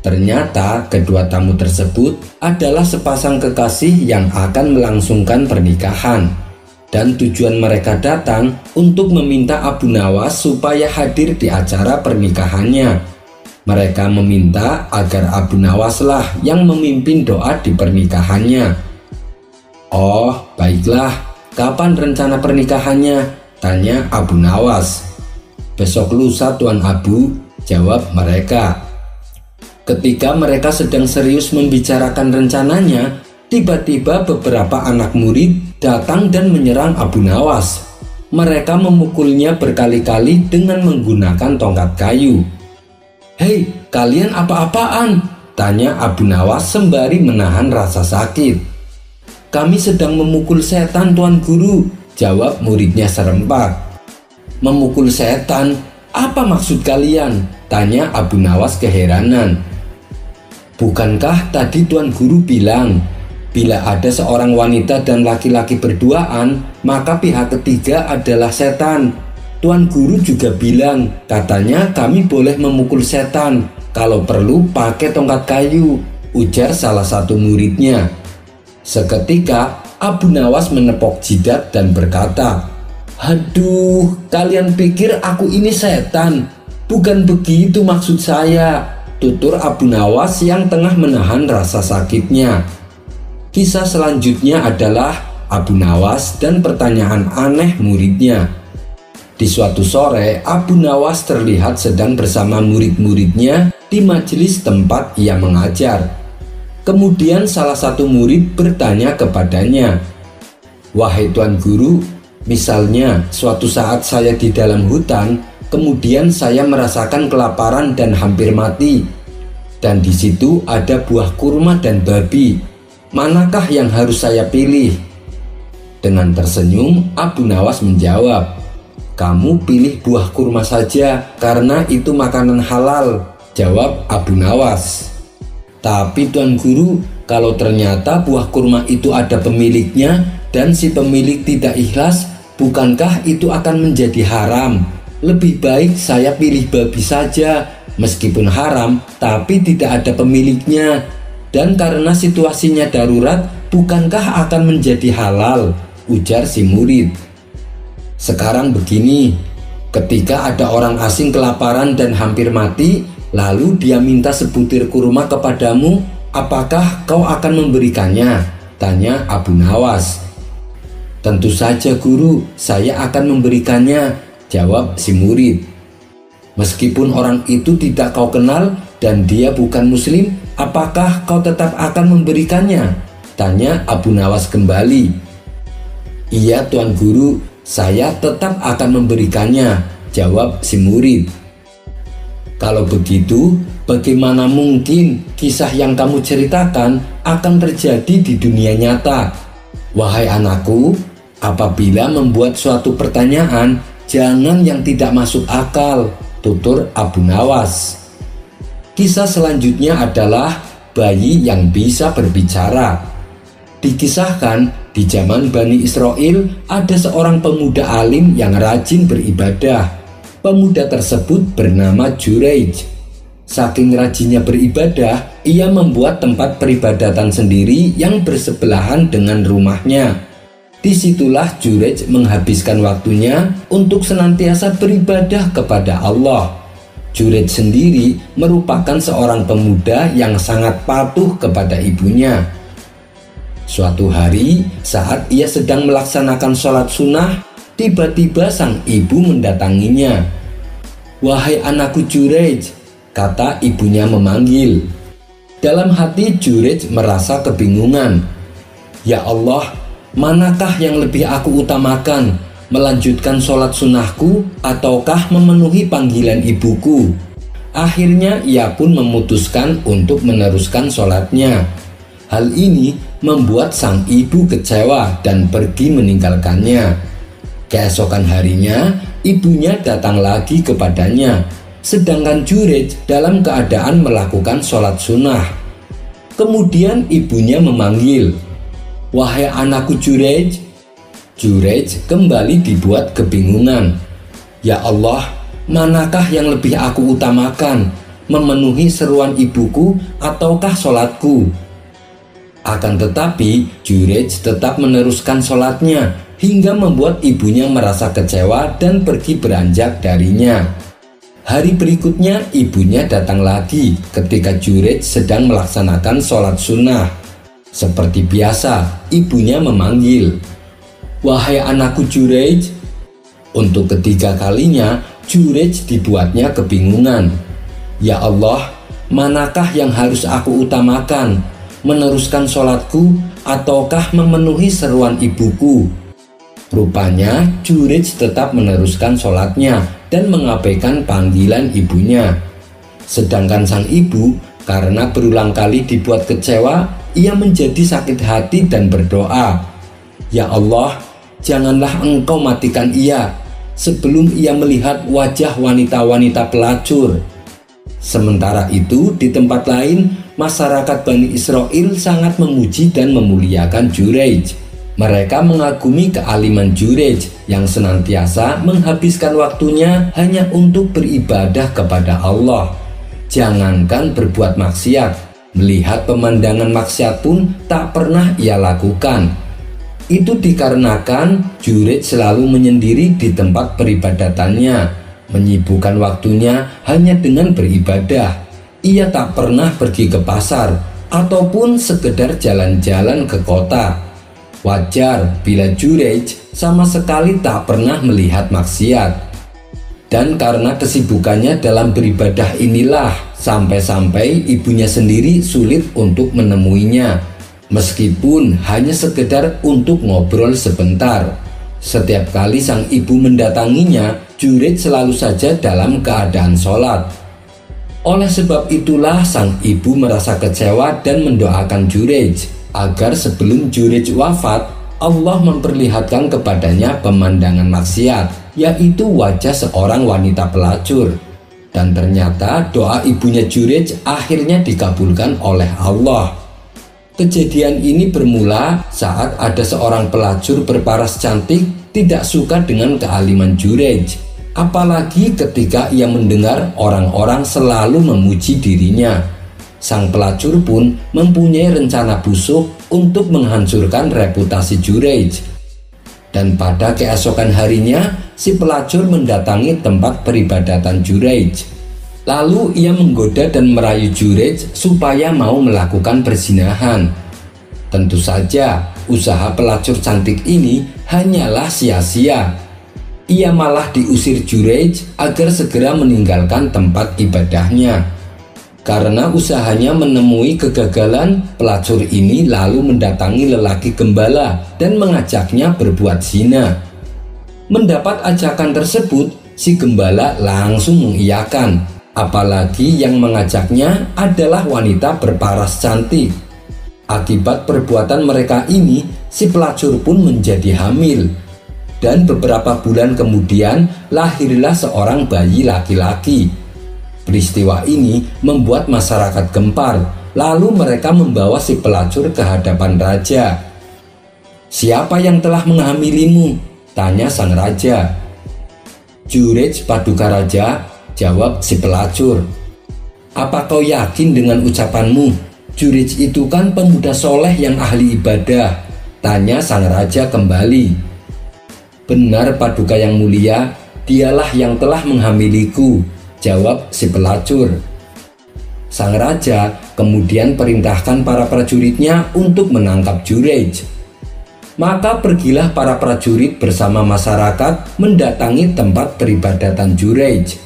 Ternyata kedua tamu tersebut adalah sepasang kekasih yang akan melangsungkan pernikahan. Dan tujuan mereka datang untuk meminta Abu Nawas supaya hadir di acara pernikahannya. Mereka meminta agar Abu Nawas lah yang memimpin doa di pernikahannya. Oh, baiklah, kapan rencana pernikahannya? Tanya Abu Nawas. Besok lusa Tuan Abu, jawab mereka. Ketika mereka sedang serius membicarakan rencananya, tiba-tiba beberapa anak murid datang dan menyerang Abu Nawas. Mereka memukulnya berkali-kali dengan menggunakan tongkat kayu. "Hei, kalian apa-apaan?" tanya Abu Nawas sembari menahan rasa sakit. "Kami sedang memukul setan, Tuan Guru," jawab muridnya serempak. "Memukul setan? Apa maksud kalian?" tanya Abu Nawas keheranan. "Bukankah tadi Tuan Guru bilang, bila ada seorang wanita dan laki-laki berduaan, maka pihak ketiga adalah setan. Tuan Guru juga bilang, katanya kami boleh memukul setan, kalau perlu pakai tongkat kayu," ujar salah satu muridnya. Seketika Abu Nawas menepok jidat dan berkata, "Aduh, kalian pikir aku ini setan? Bukan begitu maksud saya," tutur Abu Nawas yang tengah menahan rasa sakitnya. Kisah selanjutnya adalah Abu Nawas dan pertanyaan aneh muridnya. Di suatu sore, Abu Nawas terlihat sedang bersama murid-muridnya di majelis tempat ia mengajar. Kemudian salah satu murid bertanya kepadanya, "Wahai Tuan Guru, misalnya suatu saat saya di dalam hutan, kemudian saya merasakan kelaparan dan hampir mati. Dan di situ ada buah kurma dan babi. Manakah yang harus saya pilih?" Dengan tersenyum, Abu Nawas menjawab, "Kamu pilih buah kurma saja karena itu makanan halal," jawab Abu Nawas. "Tapi Tuan Guru, kalau ternyata buah kurma itu ada pemiliknya dan si pemilik tidak ikhlas, bukankah itu akan menjadi haram? Lebih baik saya pilih babi saja, meskipun haram tapi tidak ada pemiliknya. Dan karena situasinya darurat, bukankah akan menjadi halal?" ujar si murid. "Sekarang begini, ketika ada orang asing kelaparan dan hampir mati, lalu dia minta sebutir kurma kepadamu, apakah kau akan memberikannya?" tanya Abu Nawas. "Tentu saja Guru, saya akan memberikannya," jawab si murid. "Meskipun orang itu tidak kau kenal dan dia bukan muslim, apakah kau tetap akan memberikannya?" tanya Abu Nawas kembali. "Iya Tuan Guru, saya tetap akan memberikannya," jawab si murid. "Kalau begitu, bagaimana mungkin kisah yang kamu ceritakan akan terjadi di dunia nyata? Wahai anakku, apabila membuat suatu pertanyaan, jangan yang tidak masuk akal," tutur Abu Nawas. Kisah selanjutnya adalah bayi yang bisa berbicara. Dikisahkan, di zaman Bani Israel ada seorang pemuda alim yang rajin beribadah. Pemuda tersebut bernama Jurej. Saking rajinnya beribadah, ia membuat tempat peribadatan sendiri yang bersebelahan dengan rumahnya. Disitulah Jurej menghabiskan waktunya untuk senantiasa beribadah kepada Allah. Jurej sendiri merupakan seorang pemuda yang sangat patuh kepada ibunya. Suatu hari, saat ia sedang melaksanakan sholat sunnah, tiba-tiba sang ibu mendatanginya. "Wahai anakku Jurej," kata ibunya memanggil. Dalam hati Jurej merasa kebingungan. "Ya Allah, manakah yang lebih aku utamakan, melanjutkan sholat sunnahku ataukah memenuhi panggilan ibuku?" Akhirnya ia pun memutuskan untuk meneruskan sholatnya. Hal ini membuat sang ibu kecewa dan pergi meninggalkannya. Keesokan harinya, ibunya datang lagi kepadanya. sedangkan Jurej dalam keadaan melakukan sholat sunnah. Kemudian ibunya memanggil, "Wahai anakku Jurej." Jurej kembali dibuat kebingungan. "Ya Allah, manakah yang lebih aku utamakan, memenuhi seruan ibuku ataukah sholatku?" Akan tetapi Jurej tetap meneruskan sholatnya hingga membuat ibunya merasa kecewa dan pergi beranjak darinya. Hari berikutnya ibunya datang lagi ketika Jurej sedang melaksanakan sholat sunnah. Seperti biasa, ibunya memanggil, "Wahai anakku Jurej." Untuk ketiga kalinya Jurej dibuatnya kebingungan. "Ya Allah, manakah yang harus aku utamakan, meneruskan sholatku ataukah memenuhi seruan ibuku?" Rupanya Jurej tetap meneruskan sholatnya dan mengabaikan panggilan ibunya. Sedangkan sang ibu karena berulang kali dibuat kecewa, ia menjadi sakit hati dan berdoa, "Ya Allah, janganlah Engkau matikan ia sebelum ia melihat wajah wanita-wanita pelacur." Sementara itu di tempat lain, masyarakat Bani Israel sangat memuji dan memuliakan Jurej. Mereka mengagumi kealiman Jurej yang senantiasa menghabiskan waktunya hanya untuk beribadah kepada Allah. Jangankan berbuat maksiat, melihat pemandangan maksiat pun tak pernah ia lakukan. Itu dikarenakan Jurej selalu menyendiri di tempat peribadatannya, menyibukkan waktunya hanya dengan beribadah. Ia tak pernah pergi ke pasar ataupun sekedar jalan-jalan ke kota. Wajar bila Jurej sama sekali tak pernah melihat maksiat. Dan karena kesibukannya dalam beribadah inilah sampai-sampai ibunya sendiri sulit untuk menemuinya, meskipun hanya sekedar untuk ngobrol sebentar. Setiap kali sang ibu mendatanginya, Jurej selalu saja dalam keadaan sholat. Oleh sebab itulah sang ibu merasa kecewa dan mendoakan Jurej agar sebelum Jurej wafat, Allah memperlihatkan kepadanya pemandangan maksiat, yaitu wajah seorang wanita pelacur. Dan ternyata doa ibunya Jurej akhirnya dikabulkan oleh Allah. Kejadian ini bermula saat ada seorang pelacur berparas cantik tidak suka dengan kealiman Jurej, apalagi ketika ia mendengar orang-orang selalu memuji dirinya. Sang pelacur pun mempunyai rencana busuk untuk menghancurkan reputasi Jurej. Dan pada keesokan harinya, si pelacur mendatangi tempat peribadatan Jurej. Lalu ia menggoda dan merayu Jurej supaya mau melakukan perzinahan. Tentu saja, usaha pelacur cantik ini hanyalah sia-sia. Ia malah diusir Jurej agar segera meninggalkan tempat ibadahnya. Karena usahanya menemui kegagalan, pelacur ini lalu mendatangi lelaki gembala dan mengajaknya berbuat zina. Mendapat ajakan tersebut, si gembala langsung mengiyakan, apalagi yang mengajaknya adalah wanita berparas cantik. Akibat perbuatan mereka ini, si pelacur pun menjadi hamil. Dan beberapa bulan kemudian lahirlah seorang bayi laki-laki. Peristiwa ini membuat masyarakat gempar, lalu mereka membawa si pelacur ke hadapan raja. "Siapa yang telah menghamilimu?" tanya sang raja. "Jurej paduka raja," jawab si pelacur. "Apa kau yakin dengan ucapanmu? Jurej itu kan pemuda soleh yang ahli ibadah," tanya sang raja kembali. "Benar paduka yang mulia, dialah yang telah menghamiliku," jawab si pelacur. Sang raja kemudian perintahkan para prajuritnya untuk menangkap Jurej. Maka pergilah para prajurit bersama masyarakat mendatangi tempat peribadatan Jurej.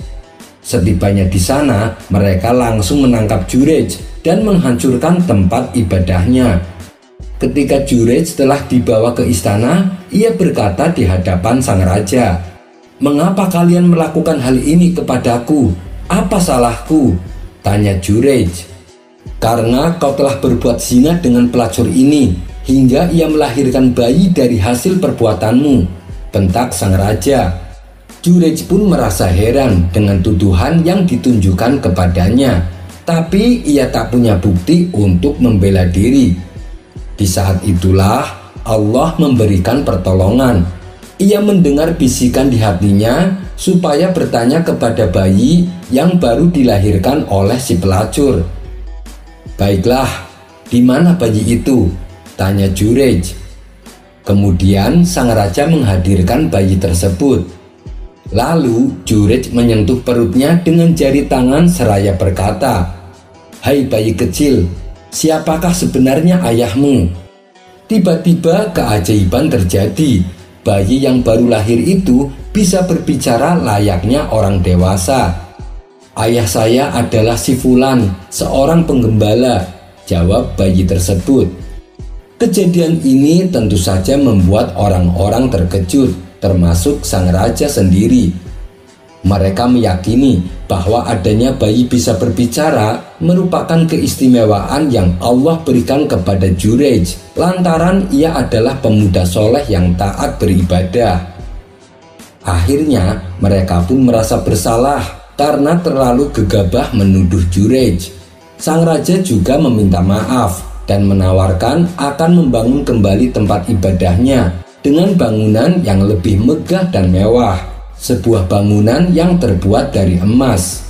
Setibanya di sana, mereka langsung menangkap Jurej dan menghancurkan tempat ibadahnya. Ketika Jurej telah dibawa ke istana, ia berkata di hadapan sang raja, "Mengapa kalian melakukan hal ini kepadaku? Apa salahku?" tanya Jurej. "Karena kau telah berbuat zina dengan pelacur ini, hingga ia melahirkan bayi dari hasil perbuatanmu," bentak sang raja. Jurej pun merasa heran dengan tuduhan yang ditunjukkan kepadanya, tapi ia tak punya bukti untuk membela diri. Di saat itulah Allah memberikan pertolongan. Ia mendengar bisikan di hatinya supaya bertanya kepada bayi yang baru dilahirkan oleh si pelacur. "Baiklah, di mana bayi itu?" tanya Jurej. Kemudian sang raja menghadirkan bayi tersebut. Lalu Jurej menyentuh perutnya dengan jari tangan seraya berkata, "Hai bayi kecil, siapakah sebenarnya ayahmu?" Tiba-tiba keajaiban terjadi. Bayi yang baru lahir itu bisa berbicara layaknya orang dewasa. "Ayah saya adalah si Fulan, seorang penggembala," jawab bayi tersebut. Kejadian ini tentu saja membuat orang-orang terkejut, termasuk sang raja sendiri. Mereka meyakini bahwa adanya bayi bisa berbicara merupakan keistimewaan yang Allah berikan kepada Jurej, lantaran ia adalah pemuda soleh yang taat beribadah. Akhirnya mereka pun merasa bersalah karena terlalu gegabah menuduh Jurej. Sang raja juga meminta maaf dan menawarkan akan membangun kembali tempat ibadahnya dengan bangunan yang lebih megah dan mewah. Sebuah bangunan yang terbuat dari emas.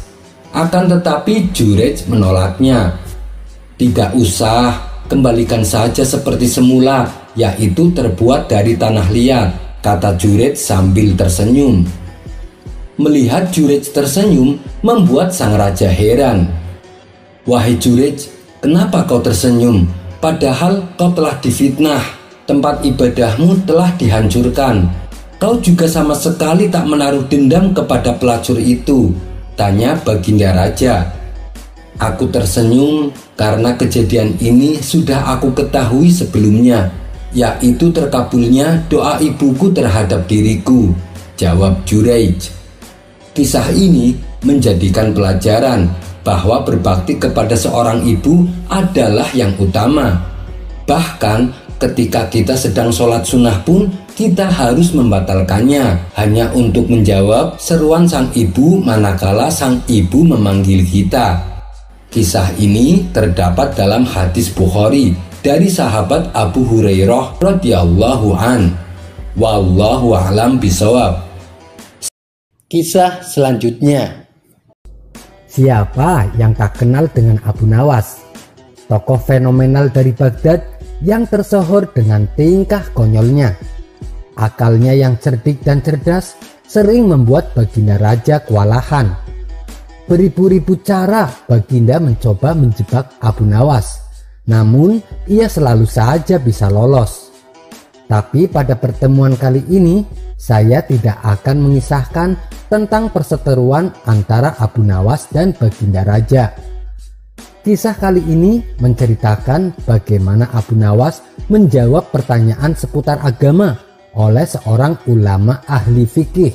Akan tetapi Jurej menolaknya. "Tidak usah, kembalikan saja seperti semula, yaitu terbuat dari tanah liat," kata Jurej sambil tersenyum. Melihat Jurej tersenyum membuat sang raja heran. "Wahai Jurej, kenapa kau tersenyum? Padahal kau telah difitnah, tempat ibadahmu telah dihancurkan. Kau juga sama sekali tak menaruh dendam kepada pelacur itu," tanya baginda raja. "Aku tersenyum karena kejadian ini sudah aku ketahui sebelumnya, yaitu terkabulnya doa ibuku terhadap diriku," jawab Jurej. Kisah ini menjadikan pelajaran bahwa berbakti kepada seorang ibu adalah yang utama. Bahkan ketika kita sedang sholat sunnah pun kita harus membatalkannya hanya untuk menjawab seruan sang ibu manakala sang ibu memanggil kita. Kisah ini terdapat dalam hadis Bukhari dari sahabat Abu Hurairah radhiyallahu an. Wallahu a'lam bishawab. Kisah selanjutnya. Siapa yang tak kenal dengan Abu Nawas, tokoh fenomenal dari Baghdad yang tersohor dengan tingkah konyolnya. Akalnya yang cerdik dan cerdas sering membuat baginda raja kewalahan. Beribu-ribu cara baginda mencoba menjebak Abu Nawas, namun ia selalu saja bisa lolos. Tapi pada pertemuan kali ini saya tidak akan mengisahkan tentang perseteruan antara Abu Nawas dan baginda raja. Kisah kali ini menceritakan bagaimana Abu Nawas menjawab pertanyaan seputar agama oleh seorang ulama ahli fikih.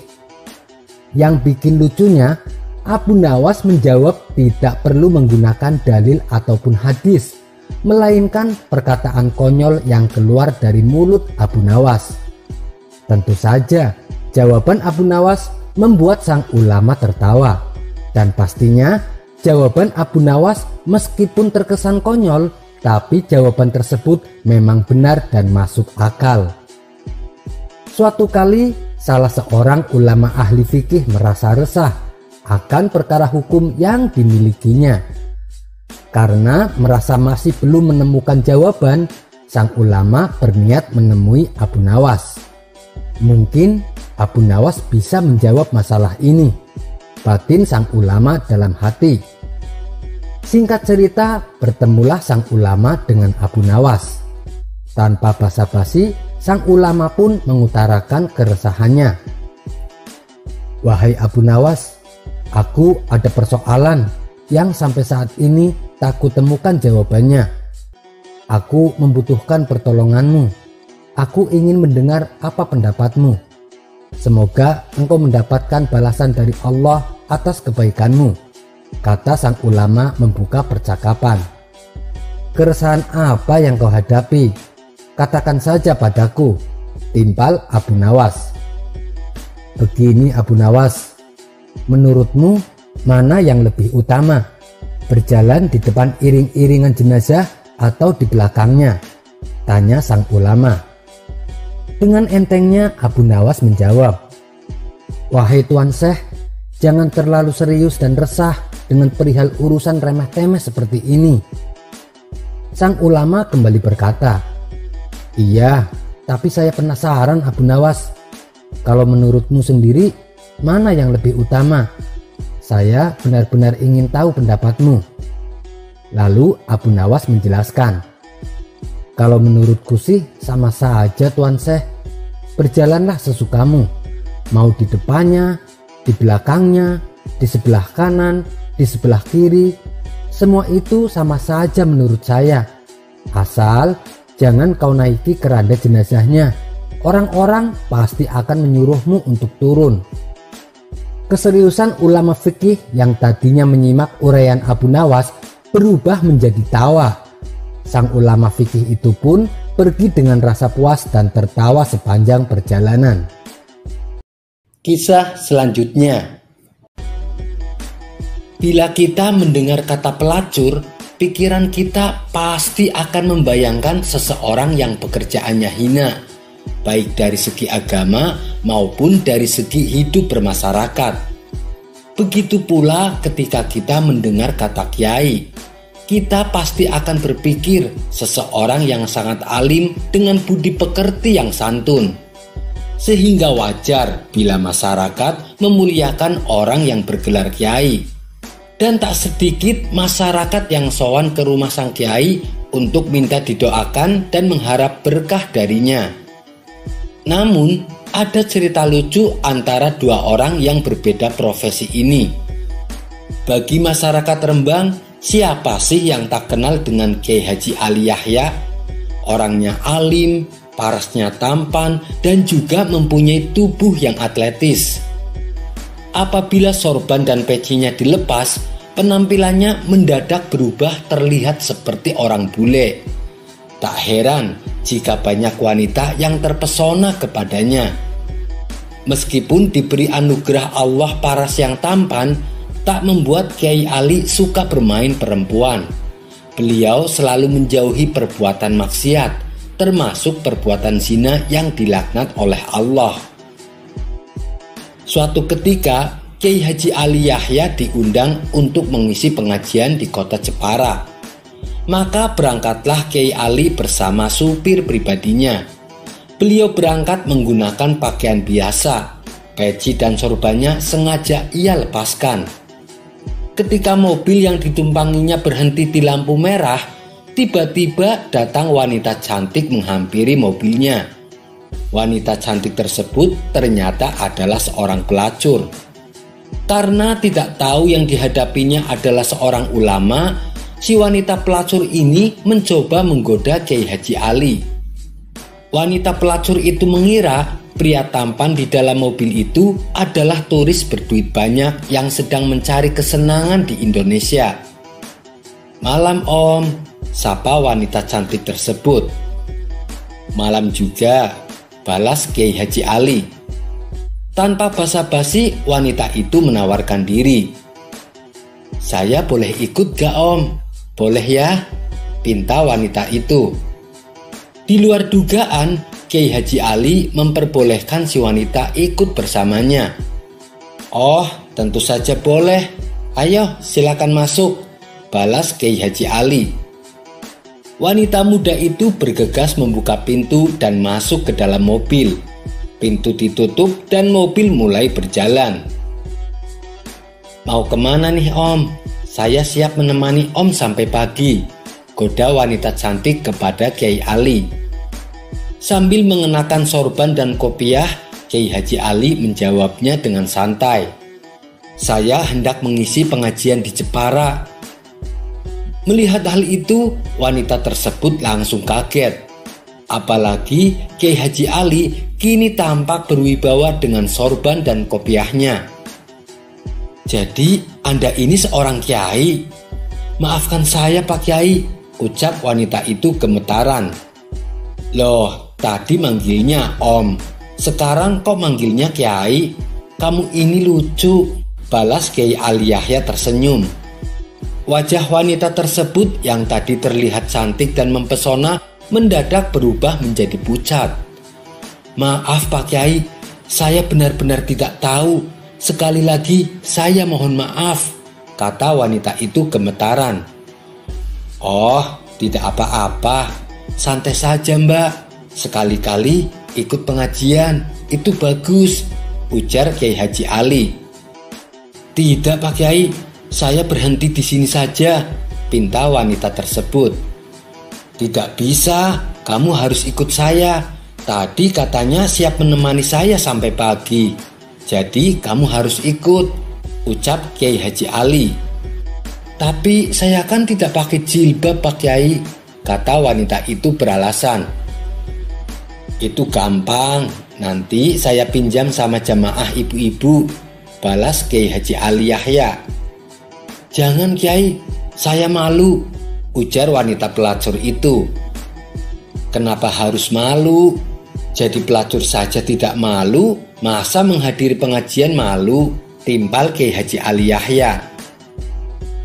Yang bikin lucunya, Abu Nawas menjawab tidak perlu menggunakan dalil ataupun hadis, melainkan perkataan konyol yang keluar dari mulut Abu Nawas. Tentu saja, jawaban Abu Nawas membuat sang ulama tertawa, dan pastinya jawaban Abu Nawas meskipun terkesan konyol, tapi jawaban tersebut memang benar dan masuk akal. Suatu kali salah seorang ulama ahli fikih merasa resah akan perkara hukum yang dimilikinya. Karena merasa masih belum menemukan jawaban, sang ulama berniat menemui Abu Nawas. Mungkin Abu Nawas bisa menjawab masalah ini, batin sang ulama dalam hati. Singkat cerita, bertemulah sang ulama dengan Abu Nawas. Tanpa basa-basi, sang ulama pun mengutarakan keresahannya. "Wahai Abu Nawas, aku ada persoalan yang sampai saat ini tak kutemukan jawabannya. Aku membutuhkan pertolonganmu. Aku ingin mendengar apa pendapatmu. Semoga engkau mendapatkan balasan dari Allah atas kebaikanmu," kata sang ulama membuka percakapan. "Keresahan apa yang kau hadapi? Katakan saja padaku," timpal Abu Nawas. Begini Abu Nawas, menurutmu mana yang lebih utama? Berjalan di depan iring-iringan jenazah atau di belakangnya? Tanya sang ulama. Dengan entengnya Abu Nawas menjawab, wahai Tuan Syekh, jangan terlalu serius dan resah dengan perihal urusan remeh-temeh seperti ini. Sang ulama kembali berkata, iya, tapi saya penasaran Abu Nawas. Kalau menurutmu sendiri, mana yang lebih utama? Saya benar-benar ingin tahu pendapatmu. Lalu Abu Nawas menjelaskan, kalau menurutku sih sama saja Tuan Syekh. Berjalanlah sesukamu. Mau di depannya, di belakangnya, di sebelah kanan, di sebelah kiri. Semua itu sama saja menurut saya. Asal jangan kau naiki keranda jenazahnya. Orang-orang pasti akan menyuruhmu untuk turun. Keseriusan ulama fikih yang tadinya menyimak uraian Abu Nawas berubah menjadi tawa. Sang ulama fikih itu pun pergi dengan rasa puas dan tertawa sepanjang perjalanan. Kisah selanjutnya. Bila kita mendengar kata pelacur, pikiran kita pasti akan membayangkan seseorang yang pekerjaannya hina, baik dari segi agama maupun dari segi hidup bermasyarakat. Begitu pula ketika kita mendengar kata kiai, kita pasti akan berpikir seseorang yang sangat alim dengan budi pekerti yang santun. Sehingga wajar bila masyarakat memuliakan orang yang bergelar kiai. Dan tak sedikit masyarakat yang sowan ke rumah sang kiai untuk minta didoakan dan mengharap berkah darinya. Namun, ada cerita lucu antara dua orang yang berbeda profesi ini. Bagi masyarakat Rembang, siapa sih yang tak kenal dengan Kiai Haji Ali Yahya? Orangnya alim, parasnya tampan, dan juga mempunyai tubuh yang atletis. Apabila sorban dan pecinya dilepas, penampilannya mendadak berubah terlihat seperti orang bule. Tak heran jika banyak wanita yang terpesona kepadanya. Meskipun diberi anugerah Allah paras yang tampan, tak membuat Kiai Ali suka bermain perempuan. Beliau selalu menjauhi perbuatan maksiat, termasuk perbuatan zina yang dilaknat oleh Allah. Suatu ketika, Kiai Haji Ali Yahya diundang untuk mengisi pengajian di kota Jepara. Maka berangkatlah Kiai Ali bersama supir pribadinya. Beliau berangkat menggunakan pakaian biasa. Peci dan sorbannya sengaja ia lepaskan. Ketika mobil yang ditumpanginya berhenti di lampu merah, tiba-tiba datang wanita cantik menghampiri mobilnya. Wanita cantik tersebut ternyata adalah seorang pelacur. Karena tidak tahu yang dihadapinya adalah seorang ulama, si wanita pelacur ini mencoba menggoda Kiai Haji Ali. Wanita pelacur itu mengira pria tampan di dalam mobil itu adalah turis berduit banyak yang sedang mencari kesenangan di Indonesia. "Malam Om," sapa wanita cantik tersebut. "Malam juga," balas Kiai Haji Ali. Tanpa basa-basi, wanita itu menawarkan diri. "Saya boleh ikut gak Om?" "Boleh ya," pinta wanita itu. Di luar dugaan, Kiai Haji Ali memperbolehkan si wanita ikut bersamanya. "Oh, tentu saja boleh. Ayo, silakan masuk," balas Kiai Haji Ali. Wanita muda itu bergegas membuka pintu dan masuk ke dalam mobil. Pintu ditutup dan mobil mulai berjalan. "Mau kemana nih Om? Saya siap menemani Om sampai pagi," goda wanita cantik kepada Kiai Ali. Sambil mengenakan sorban dan kopiah, Kiai Haji Ali menjawabnya dengan santai. "Saya hendak mengisi pengajian di Jepara." Melihat hal itu, wanita tersebut langsung kaget. Apalagi Kiai Haji Ali kini tampak berwibawa dengan sorban dan kopiahnya. "Jadi Anda ini seorang kiai?" "Maafkan saya Pak Kiai," ucap wanita itu gemetaran. "Loh, tadi manggilnya Om, sekarang kok manggilnya Kiai?" kamu ini lucu, balas Kiai Ali Yahya tersenyum. Wajah wanita tersebut yang tadi terlihat cantik dan mempesona mendadak berubah menjadi pucat. Maaf Pak Kiai, saya benar-benar tidak tahu. Sekali lagi saya mohon maaf, kata wanita itu gemetaran. Oh, tidak apa-apa, santai saja Mbak. Sekali-kali ikut pengajian, itu bagus, ujar Kiai Haji Ali. Tidak Pak Kiai, saya berhenti di sini saja, pinta wanita tersebut. Tidak bisa, kamu harus ikut saya. Tadi katanya siap menemani saya sampai pagi. Jadi kamu harus ikut, ucap Kiai Haji Ali. Tapi saya kan tidak pakai jilbab Pak Kiai, kata wanita itu beralasan. Itu gampang, nanti saya pinjam sama jamaah ibu-ibu, balas Kiai Haji Ali Yahya. Jangan Kiai, saya malu, ujar wanita pelacur itu. Kenapa harus malu? Jadi pelacur saja tidak malu, masa menghadiri pengajian malu, timpal Kiai Haji Ali Yahya.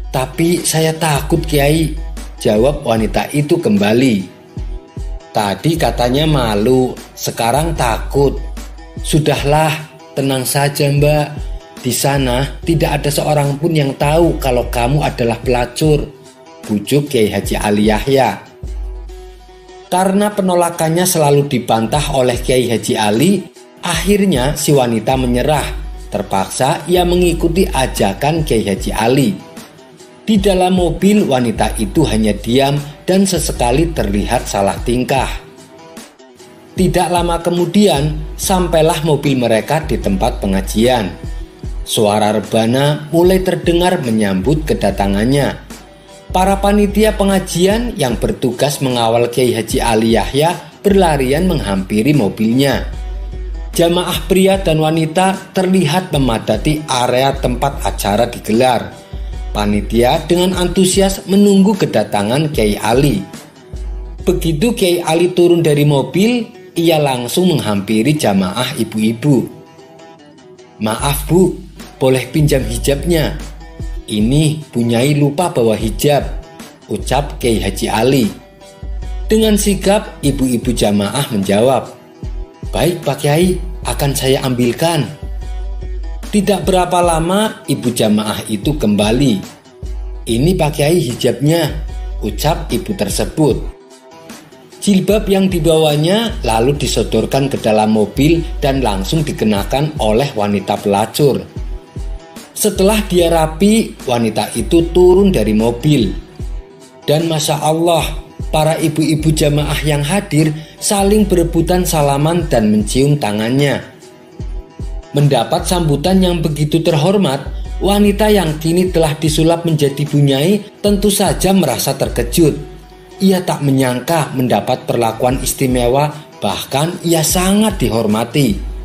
Tapi saya takut Kiai, jawab wanita itu kembali. Tadi katanya malu, sekarang takut. Sudahlah, tenang saja Mbak. Di sana tidak ada seorang pun yang tahu kalau kamu adalah pelacur, bujuk Kiai Haji Ali Yahya. Karena penolakannya selalu dibantah oleh Kiai Haji Ali, akhirnya si wanita menyerah. Terpaksa ia mengikuti ajakan Kiai Haji Ali. Di dalam mobil wanita itu hanya diam dan sesekali terlihat salah tingkah. Tidak lama kemudian sampailah mobil mereka di tempat pengajian. Suara rebana mulai terdengar menyambut kedatangannya. Para panitia pengajian yang bertugas mengawal Kiai Haji Ali Yahya berlarian menghampiri mobilnya. Jamaah pria dan wanita terlihat memadati area tempat acara digelar. Panitia dengan antusias menunggu kedatangan Kiai Ali. Begitu Kiai Ali turun dari mobil, ia langsung menghampiri jamaah ibu-ibu. Maaf Bu, boleh pinjam hijabnya? Ini Bunyai lupa bawa hijab, ucap Kiai Haji Ali. Dengan sigap ibu-ibu jamaah menjawab, baik Pak Kiai, akan saya ambilkan. Tidak berapa lama ibu jamaah itu kembali. Ini Pak Kiai hijabnya, ucap ibu tersebut. Jilbab yang dibawanya lalu disodorkan ke dalam mobil dan langsung dikenakan oleh wanita pelacur. Setelah dia rapi, wanita itu turun dari mobil. Dan Masya Allah, para ibu-ibu jamaah yang hadir saling berebutan salaman dan mencium tangannya. Mendapat sambutan yang begitu terhormat, wanita yang kini telah disulap menjadi Bunyai tentu saja merasa terkejut. Ia tak menyangka mendapat perlakuan istimewa, bahkan ia sangat dihormati.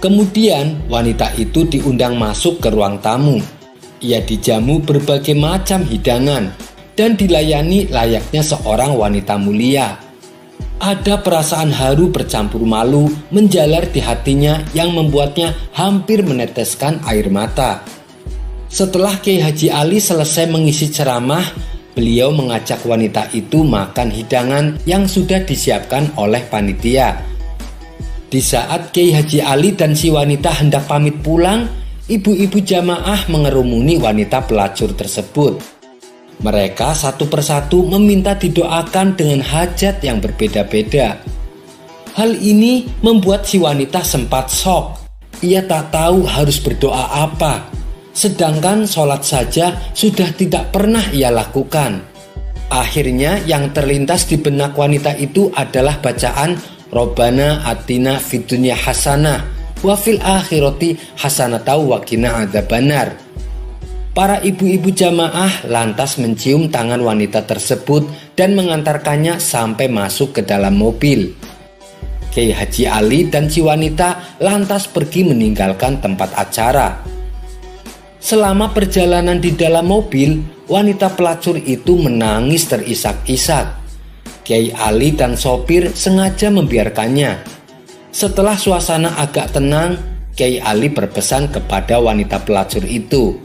Kemudian wanita itu diundang masuk ke ruang tamu. Ia dijamu berbagai macam hidangan dan dilayani layaknya seorang wanita mulia. Ada perasaan haru bercampur malu menjalar di hatinya yang membuatnya hampir meneteskan air mata. Setelah Kiai Haji Ali selesai mengisi ceramah, beliau mengajak wanita itu makan hidangan yang sudah disiapkan oleh panitia. Di saat Kiai Haji Ali dan si wanita hendak pamit pulang, ibu-ibu jamaah mengerumuni wanita pelacur tersebut. Mereka satu persatu meminta didoakan dengan hajat yang berbeda-beda. Hal ini membuat si wanita sempat shock. Ia tak tahu harus berdoa apa. Sedangkan sholat saja sudah tidak pernah ia lakukan. Akhirnya yang terlintas di benak wanita itu adalah bacaan Robbana atina fid dunya hasanah wa fil akhirati hasanah wa qina adzabannar. Para ibu-ibu jamaah lantas mencium tangan wanita tersebut dan mengantarkannya sampai masuk ke dalam mobil. Kiai Haji Ali dan si wanita lantas pergi meninggalkan tempat acara. Selama perjalanan di dalam mobil, wanita pelacur itu menangis terisak-isak. Kiai Ali dan sopir sengaja membiarkannya. Setelah suasana agak tenang, Kiai Ali berpesan kepada wanita pelacur itu,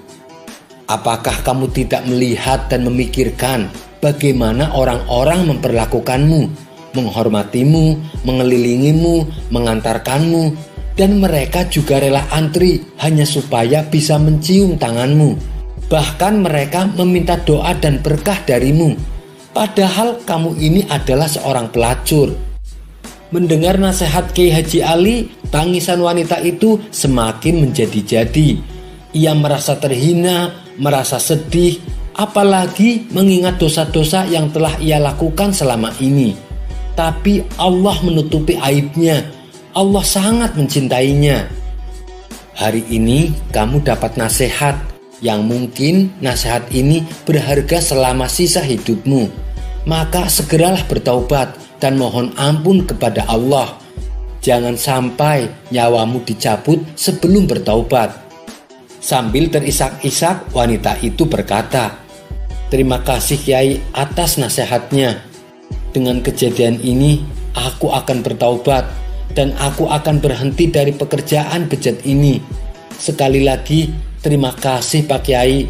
"Apakah kamu tidak melihat dan memikirkan bagaimana orang-orang memperlakukanmu, menghormatimu, mengelilingimu, mengantarkanmu, dan mereka juga rela antri hanya supaya bisa mencium tanganmu. Bahkan mereka meminta doa dan berkah darimu. Padahal kamu ini adalah seorang pelacur." Mendengar nasihat Kiai Haji Ali, tangisan wanita itu semakin menjadi-jadi. Ia merasa terhina, merasa sedih, apalagi mengingat dosa-dosa yang telah ia lakukan selama ini. Tapi Allah menutupi aibnya. Allah sangat mencintainya. Hari ini kamu dapat nasihat yang mungkin nasihat ini berharga selama sisa hidupmu. Maka segeralah bertaubat dan mohon ampun kepada Allah. Jangan sampai nyawamu dicabut sebelum bertaubat. Sambil terisak-isak, wanita itu berkata, "Terima kasih Kiai atas nasihatnya. Dengan kejadian ini, aku akan bertaubat dan aku akan berhenti dari pekerjaan bejat ini. Sekali lagi, terima kasih Pak Kiai."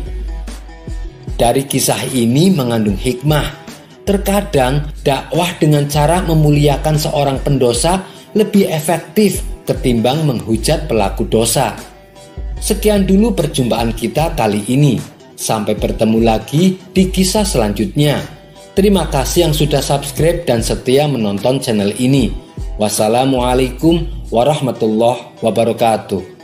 Dari kisah ini mengandung hikmah. Terkadang dakwah dengan cara memuliakan seorang pendosa lebih efektif ketimbang menghujat pelaku dosa. Sekian dulu perjumpaan kita kali ini. Sampai bertemu lagi di kisah selanjutnya. Terima kasih yang sudah subscribe dan setia menonton channel ini. Wassalamualaikum warahmatullahi wabarakatuh.